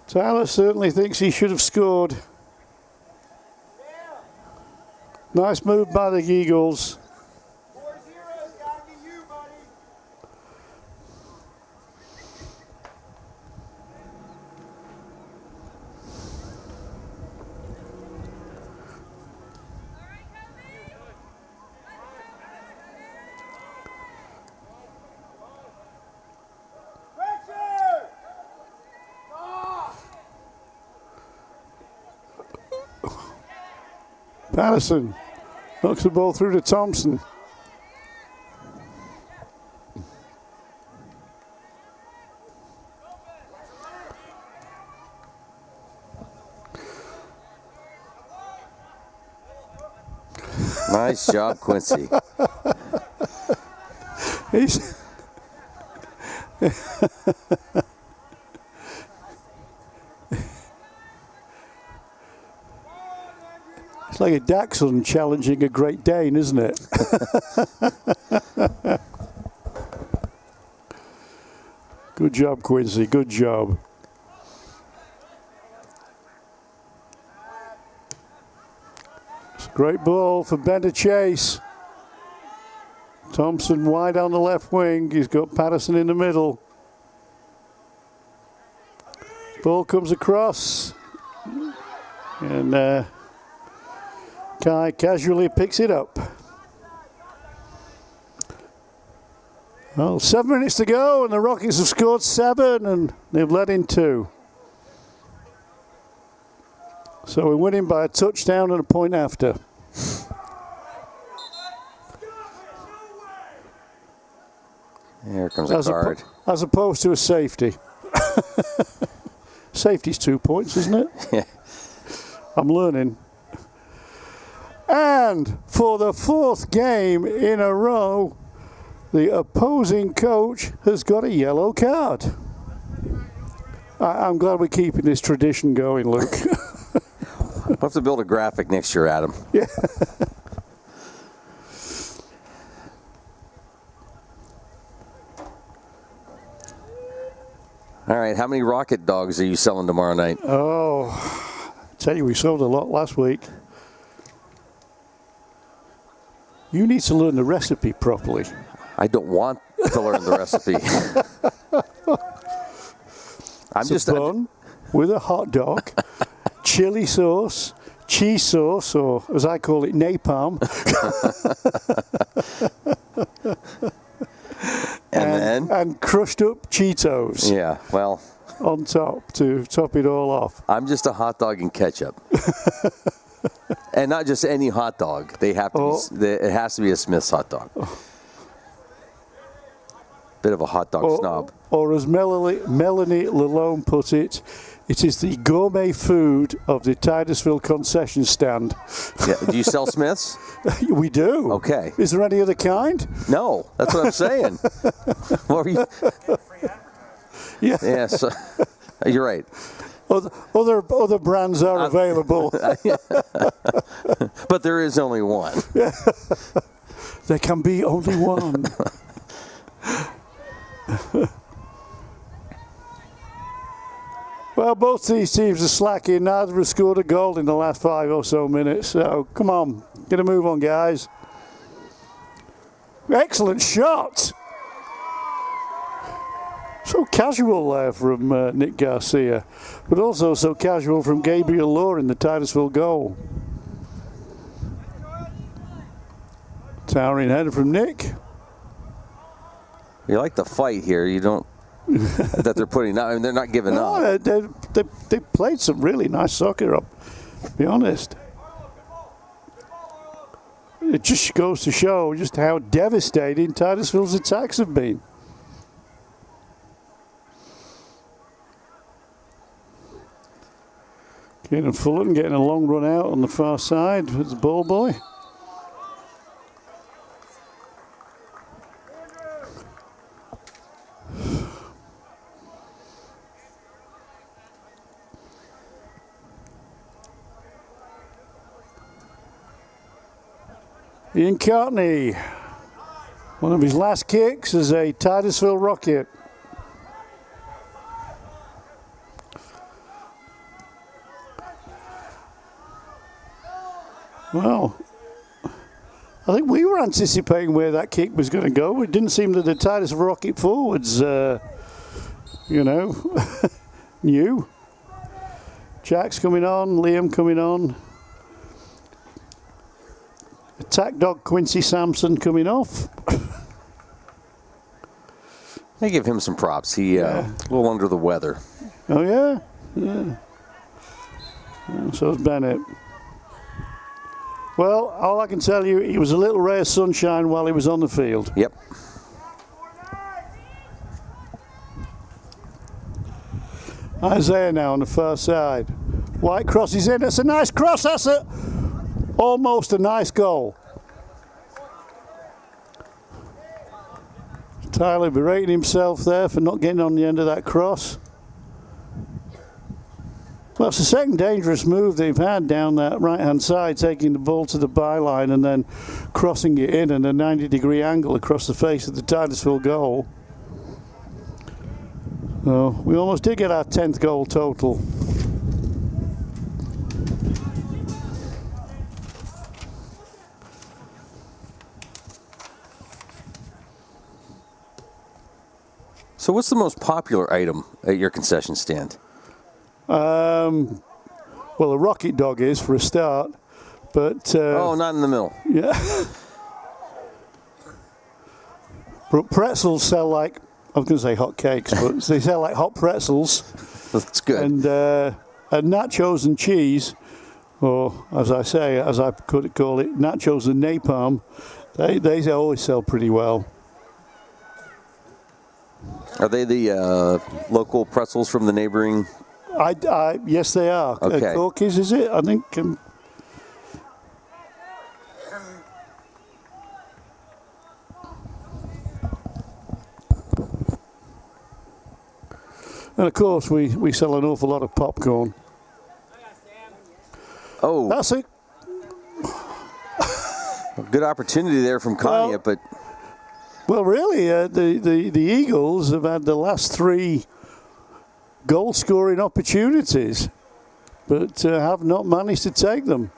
Tyler certainly thinks he should have scored. Nice move by the Eagles. Patterson Knocks the ball through to Thompson. Nice job, Quincy. He's it's like a dachshund challenging a Great Dane, isn't it? Good job, Quincy. Good job. It's a great ball for Bender Chase. Thompson wide on the left wing. He's got Patterson in the middle. Ball comes across. And Kai casually picks it up. Well, 7 minutes to go, and the Rockets have scored 7, and they've led in 2. So we're winning by a touchdown and a point after. Here comes a card. As opposed to a safety. Safety's 2 points, isn't it? Yeah. I'm learning. And for the 4th game in a row, the opposing coach has got a yellow card. I'm glad we're keeping this tradition going, Luke. We'll have to build a graphic next year, Adam. Yeah. All right, how many rocket dogs are you selling tomorrow night? Oh, I tell you, we sold a lot last week. You need to learn the recipe properly. I don't want to learn the recipe. It's a bun with a hot dog, chili sauce, cheese sauce, or as I call it, napalm. And crushed up Cheetos. Yeah, well. On top to top it all off. I'm just a hot dog and ketchup. And not just any hot dog. They have to be, it has to be a Smith's hot dog. Bit of a hot dog snob. Or as Melanie Lalone put it, it is the gourmet food of the Titusville concession stand. Yeah. Do you sell Smith's? We do. Okay. Is there any other kind? No, that's what I'm saying. What were you? Yeah. Yes, you're right. Other brands are available. But there is only one. There can be only one. Well, both these teams are slacking. Neither have scored a goal in the last 5 or so minutes. So, come on. Get a move on, guys. Excellent shot. So casual there from Nick Garcia. But also so casual from Gabriel Law in the Titusville goal. Towering header from Nick. You like the fight here. You don't... that they're putting up. I mean, they're not giving up. They played some really nice soccer, to be honest. It just goes to show just how devastating Titusville's attacks have been. Keenan Fullerton getting a long run out on the far side with the ball boy. Ian Courtney, one of his last kicks as a Titusville Rocket. Well, I think we were anticipating where that kick was going to go. It didn't seem that the Titusville Rocket forwards, knew. Jack's coming on, Liam coming on. Attack dog Quincy Sampson coming off. I give him some props. He a little under the weather. Oh yeah, yeah. So is Bennett. Well, all I can tell you, it was a little ray of sunshine while he was on the field. Yep. Isaiah now on the far side. White crosses in. That's a nice cross. That's almost a nice goal. Tyler berating himself there for not getting on the end of that cross. Well, it's the second dangerous move they've had down that right-hand side, taking the ball to the byline and then crossing it in at a 90-degree angle across the face of the Titusville goal. So we almost did get our 10th goal total. So what's the most popular item at your concession stand? Well, a rocket dog is for a start, but oh, not in the middle. Yeah. But pretzels sell like, I was going to say hot cakes, but they sell like hot pretzels. That's good. And nachos and cheese, or as I say, as I could call it, nachos and napalm. They always sell pretty well. Are they the local pretzels from the neighboring? Yes, they are. Okay. Corky's, is it? I think. And of course, we sell an awful lot of popcorn. Oh, that's it. Good opportunity there from Conneaut, but. Well, really, the Eagles have had the last 3 goal-scoring opportunities, but have not managed to take them.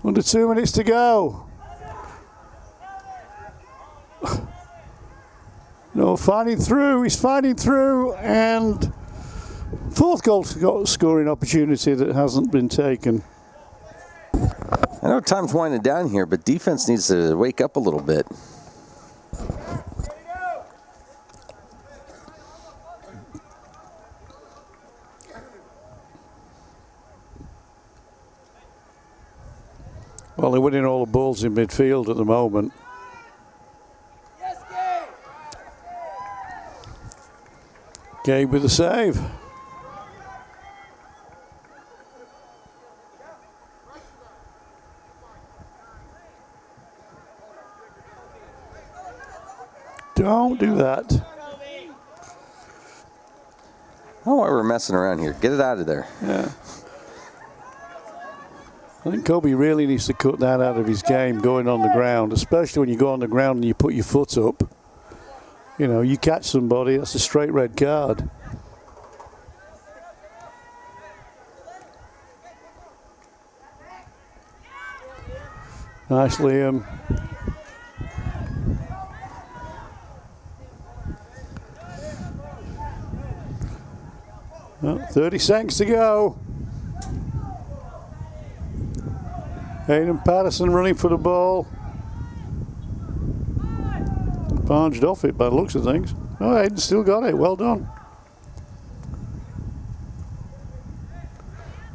Under 2 minutes to go. No, finding through. He's finding through, and 4th goal scoring opportunity that hasn't been taken. I know time's winding down here, but defense needs to wake up a little bit. Well, they're winning all the balls in midfield at the moment. Gabe with the save. Don't do that. I don't know why we're messing around here. Get it out of there. Yeah. I think Kobe really needs to cut that out of his game, going on the ground, especially when you go on the ground and you put your foot up. You know, you catch somebody, that's a straight red card. Nice, Liam. Well, 30 seconds to go. Hayden Patterson running for the ball. Barged off it by the looks of things. Oh, Hayden still got it. Well done.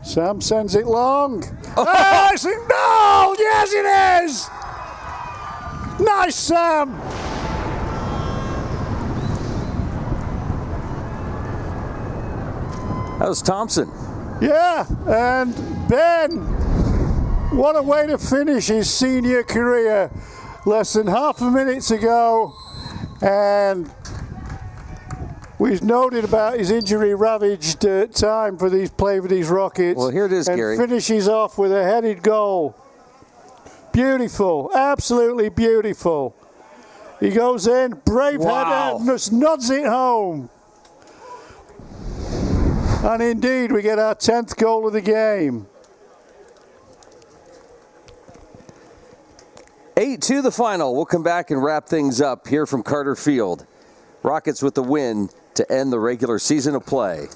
Sam sends it long. Oh, it's a goal! Yes, it is! Nice, Sam! That was Thompson. Yeah, and Ben, what a way to finish his senior career. Less than half a minute to go, and we've noted about his injury-ravaged time for these play for these Rockets. Well, here it is, and Gary. Finishes off with a headed goal. Beautiful, absolutely beautiful. He goes in, brave header, just nods it home. And indeed, we get our 10th goal of the game. 8-2 the final. We'll come back and wrap things up here from Carter Field. Rockets with the win to end the regular season of play.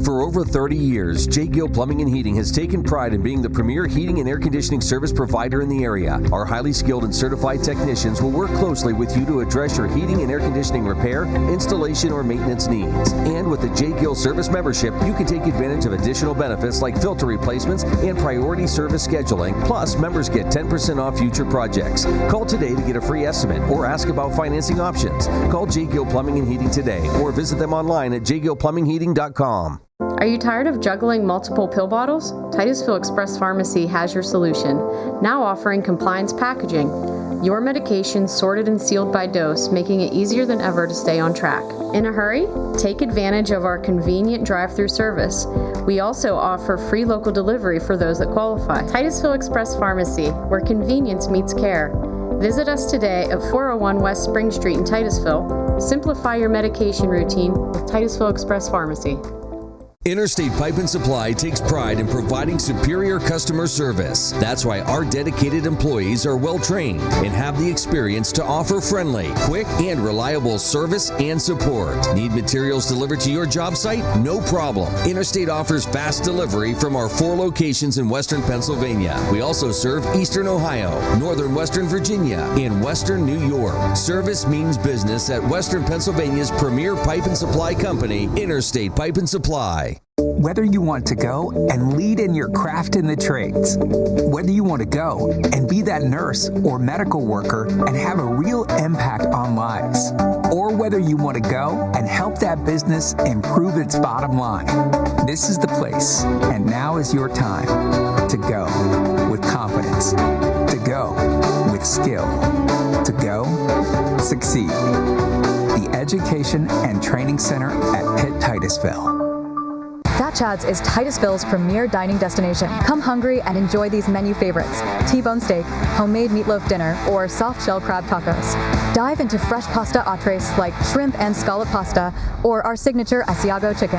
For over 30 years, J. Gill Plumbing and Heating has taken pride in being the premier heating and air conditioning service provider in the area. Our highly skilled and certified technicians will work closely with you to address your heating and air conditioning repair, installation, or maintenance needs. And with the J. Gill service membership, you can take advantage of additional benefits like filter replacements and priority service scheduling. Plus, members get 10% off future projects. Call today to get a free estimate or ask about financing options. Call J. Gill Plumbing and Heating today or visit them online at jgillplumbingheating.com. Are you tired of juggling multiple pill bottles? Titusville Express Pharmacy has your solution, now offering compliance packaging. Your medication sorted and sealed by dose, making it easier than ever to stay on track. In a hurry? Take advantage of our convenient drive-through service. We also offer free local delivery for those that qualify. Titusville Express Pharmacy, where convenience meets care. Visit us today at 401 West Spring Street in Titusville. Simplify your medication routine with Titusville Express Pharmacy. Interstate Pipe and Supply takes pride in providing superior customer service. That's why our dedicated employees are well trained and have the experience to offer friendly, quick, and reliable service and support. Need materials delivered to your job site? No problem. Interstate offers fast delivery from our 4 locations in Western Pennsylvania. We also serve Eastern Ohio, Northern Western Virginia, and Western New York. Service means business at Western Pennsylvania's premier pipe and supply company, Interstate Pipe and Supply. Whether you want to go and lead in your craft in the trades, whether you want to go and be that nurse or medical worker and have a real impact on lives, or whether you want to go and help that business improve its bottom line, this is the place, and now is your time to go with confidence, to go with skill, to go succeed. The Education and Training Center at Pitt Titusville. Fat Chad's is Titusville's premier dining destination. Come hungry and enjoy these menu favorites: T-bone steak, homemade meatloaf dinner, or soft shell crab tacos. Dive into fresh pasta entrees like shrimp and scallop pasta, or our signature Asiago chicken.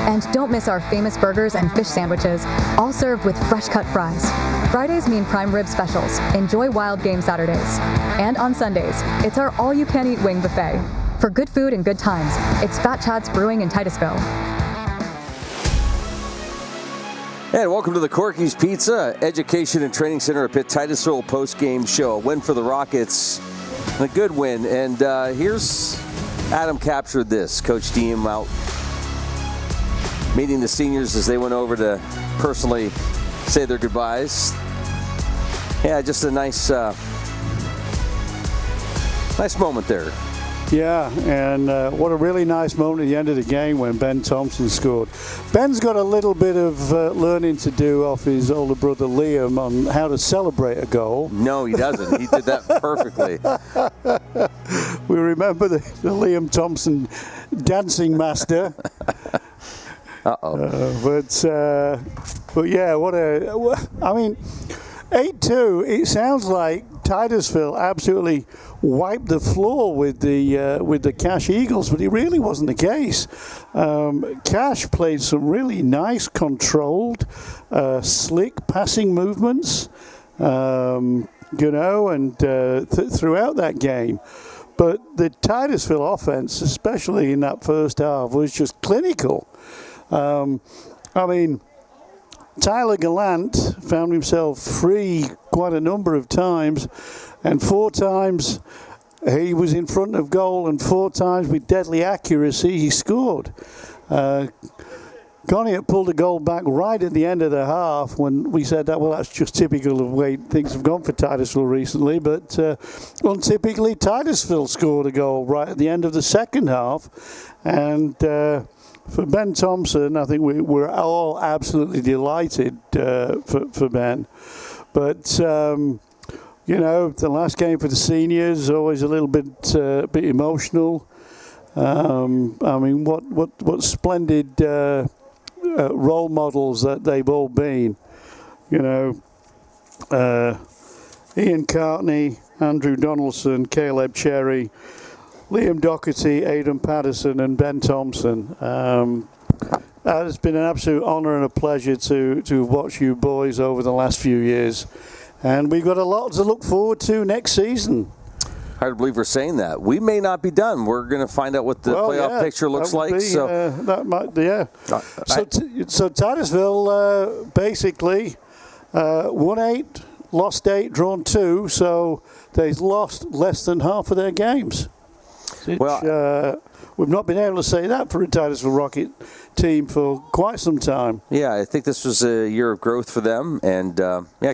And don't miss our famous burgers and fish sandwiches, all served with fresh cut fries. Fridays mean prime rib specials. Enjoy wild game Saturdays. And on Sundays, it's our all-you-can-eat wing buffet. For good food and good times, it's Fat Chad's Brewing in Titusville. And welcome to the Corky's Pizza Education and Training Center at Pitt Titusville post-game show. A win for the Rockets, a good win. And here's Adam captured this. Coach Diem out meeting the seniors as they went over to personally say their goodbyes. Yeah, just a nice moment there. Yeah, and what a really nice moment at the end of the game when Ben Thompson scored. Ben's got a little bit of learning to do off his older brother Liam on how to celebrate a goal. No, he doesn't. He did that perfectly. We remember the Liam Thompson dancing master. But yeah, I mean, 8-2, it sounds like Titusville absolutely wiped the floor with the Cash Eagles, but it really wasn't the case. Cash played some really nice, controlled, slick passing movements, and throughout that game. But the Titusville offense, especially in that first half, was just clinical. Tyler Gallant found himself free quite a number of times, and 4 times he was in front of goal, and 4 times with deadly accuracy he scored. Conneaut pulled a goal back right at the end of the half when we said that, well, that's just typical of the way things have gone for Titusville recently, but untypically Titusville scored a goal right at the end of the second half, and for Ben Thompson, I think we're all absolutely delighted for Ben. But, the last game for the seniors, always a little bit emotional. What splendid role models that they've all been. Ian Cartney, Andrew Donaldson, Caleb Cherry, Liam Doherty, Aidan Patterson, and Ben Thompson. It's been an absolute honour and a pleasure to watch you boys over the last few years. And we've got a lot to look forward to next season. Hard to believe we're saying that. We may not be done. We're going to find out what the playoff picture looks like. That might, So Titusville basically won 8, lost 8, drawn 2. So they've lost less than half of their games. Which, we've not been able to say that for a Titusville Rocket team for quite some time. Yeah, I think this was a year of growth for them, and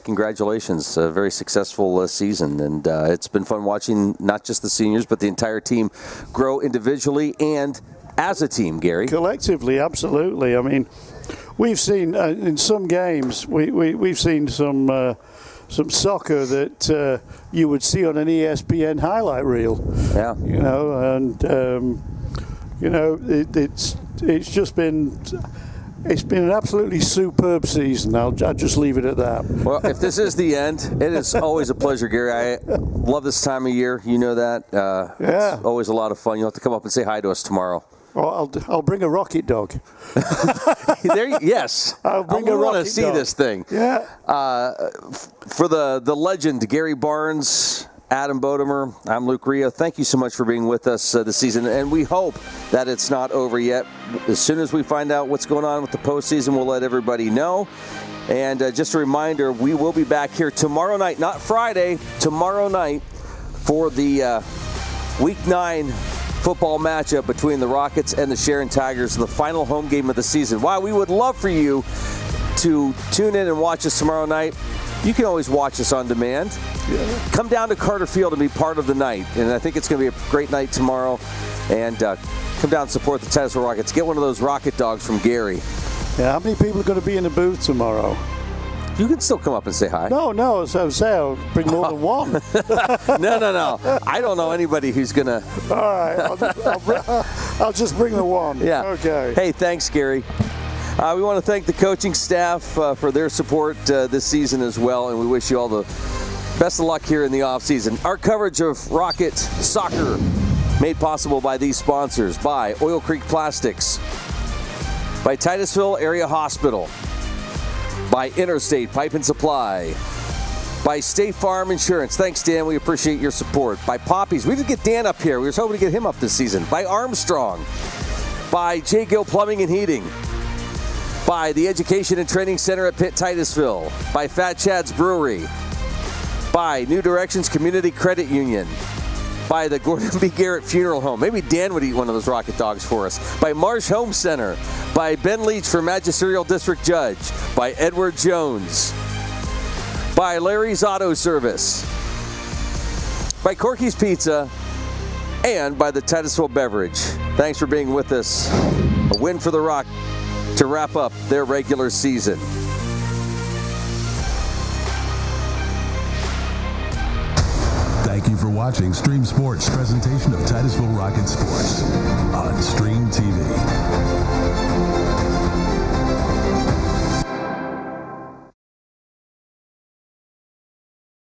congratulations. A very successful season, and it's been fun watching not just the seniors, but the entire team grow individually and as a team, Gary. Collectively, absolutely. I mean, we've seen in some games, we've seen some soccer that you would see on an ESPN highlight reel. Yeah. You know, and it's just been an absolutely superb season. I'll just leave it at that. Well, if this is the end, it is always a pleasure, Gary. I love this time of year. You know that. It's always a lot of fun. You'll have to come up and say hi to us tomorrow. Well, I'll bring a rocket dog. Yes. I'll bring a rocket dog. I want to see this thing. Yeah. For the legend, Gary Barnes, Adam Bodemer, I'm Luke Rio. Thank you so much for being with us this season, and we hope that it's not over yet. As soon as we find out what's going on with the postseason, we'll let everybody know. And just a reminder, we will be back here tomorrow night, not Friday, tomorrow night for the Week 9 football matchup between the Rockets and the Sharon Tigers, the final home game of the season. While we would love for you to tune in and watch us tomorrow night, you can always watch us on demand. Yeah. Come down to Carter Field and be part of the night. And I think it's going to be a great night tomorrow. And come down and support the Titusville Rockets. Get one of those rocket dogs from Gary. Yeah, how many people are going to be in the booth tomorrow? You can still come up and say hi. No, so I'll bring more than one. No. I don't know anybody who's going to. All right, I'll just bring the one. Yeah. Okay. Hey, thanks, Gary. We want to thank the coaching staff for their support this season as well, and we wish you all the best of luck here in the offseason. Our coverage of Rocket soccer made possible by these sponsors: by Oil Creek Plastics, by Titusville Area Hospital, by Interstate Pipe and Supply, by State Farm Insurance. Thanks, Dan. We appreciate your support. By Poppies. We didn't get Dan up here. We were hoping to get him up this season. By Armstrong. By J. Gill Plumbing and Heating. By the Education and Training Center at Pitt Titusville. By Fat Chad's Brewery. By New Directions Community Credit Union. By the Gordon B. Garrett Funeral Home. Maybe Dan would eat one of those rocket dogs for us. By Marsh Home Center. By Ben Leach for Magisterial District Judge. By Edward Jones. By Larry's Auto Service. By Corky's Pizza. And by the Titusville Beverage. Thanks for being with us. A win for the Rock to wrap up their regular season. Thank you for watching Stream Sports' presentation of Titusville Rocket Sports on Stream TV.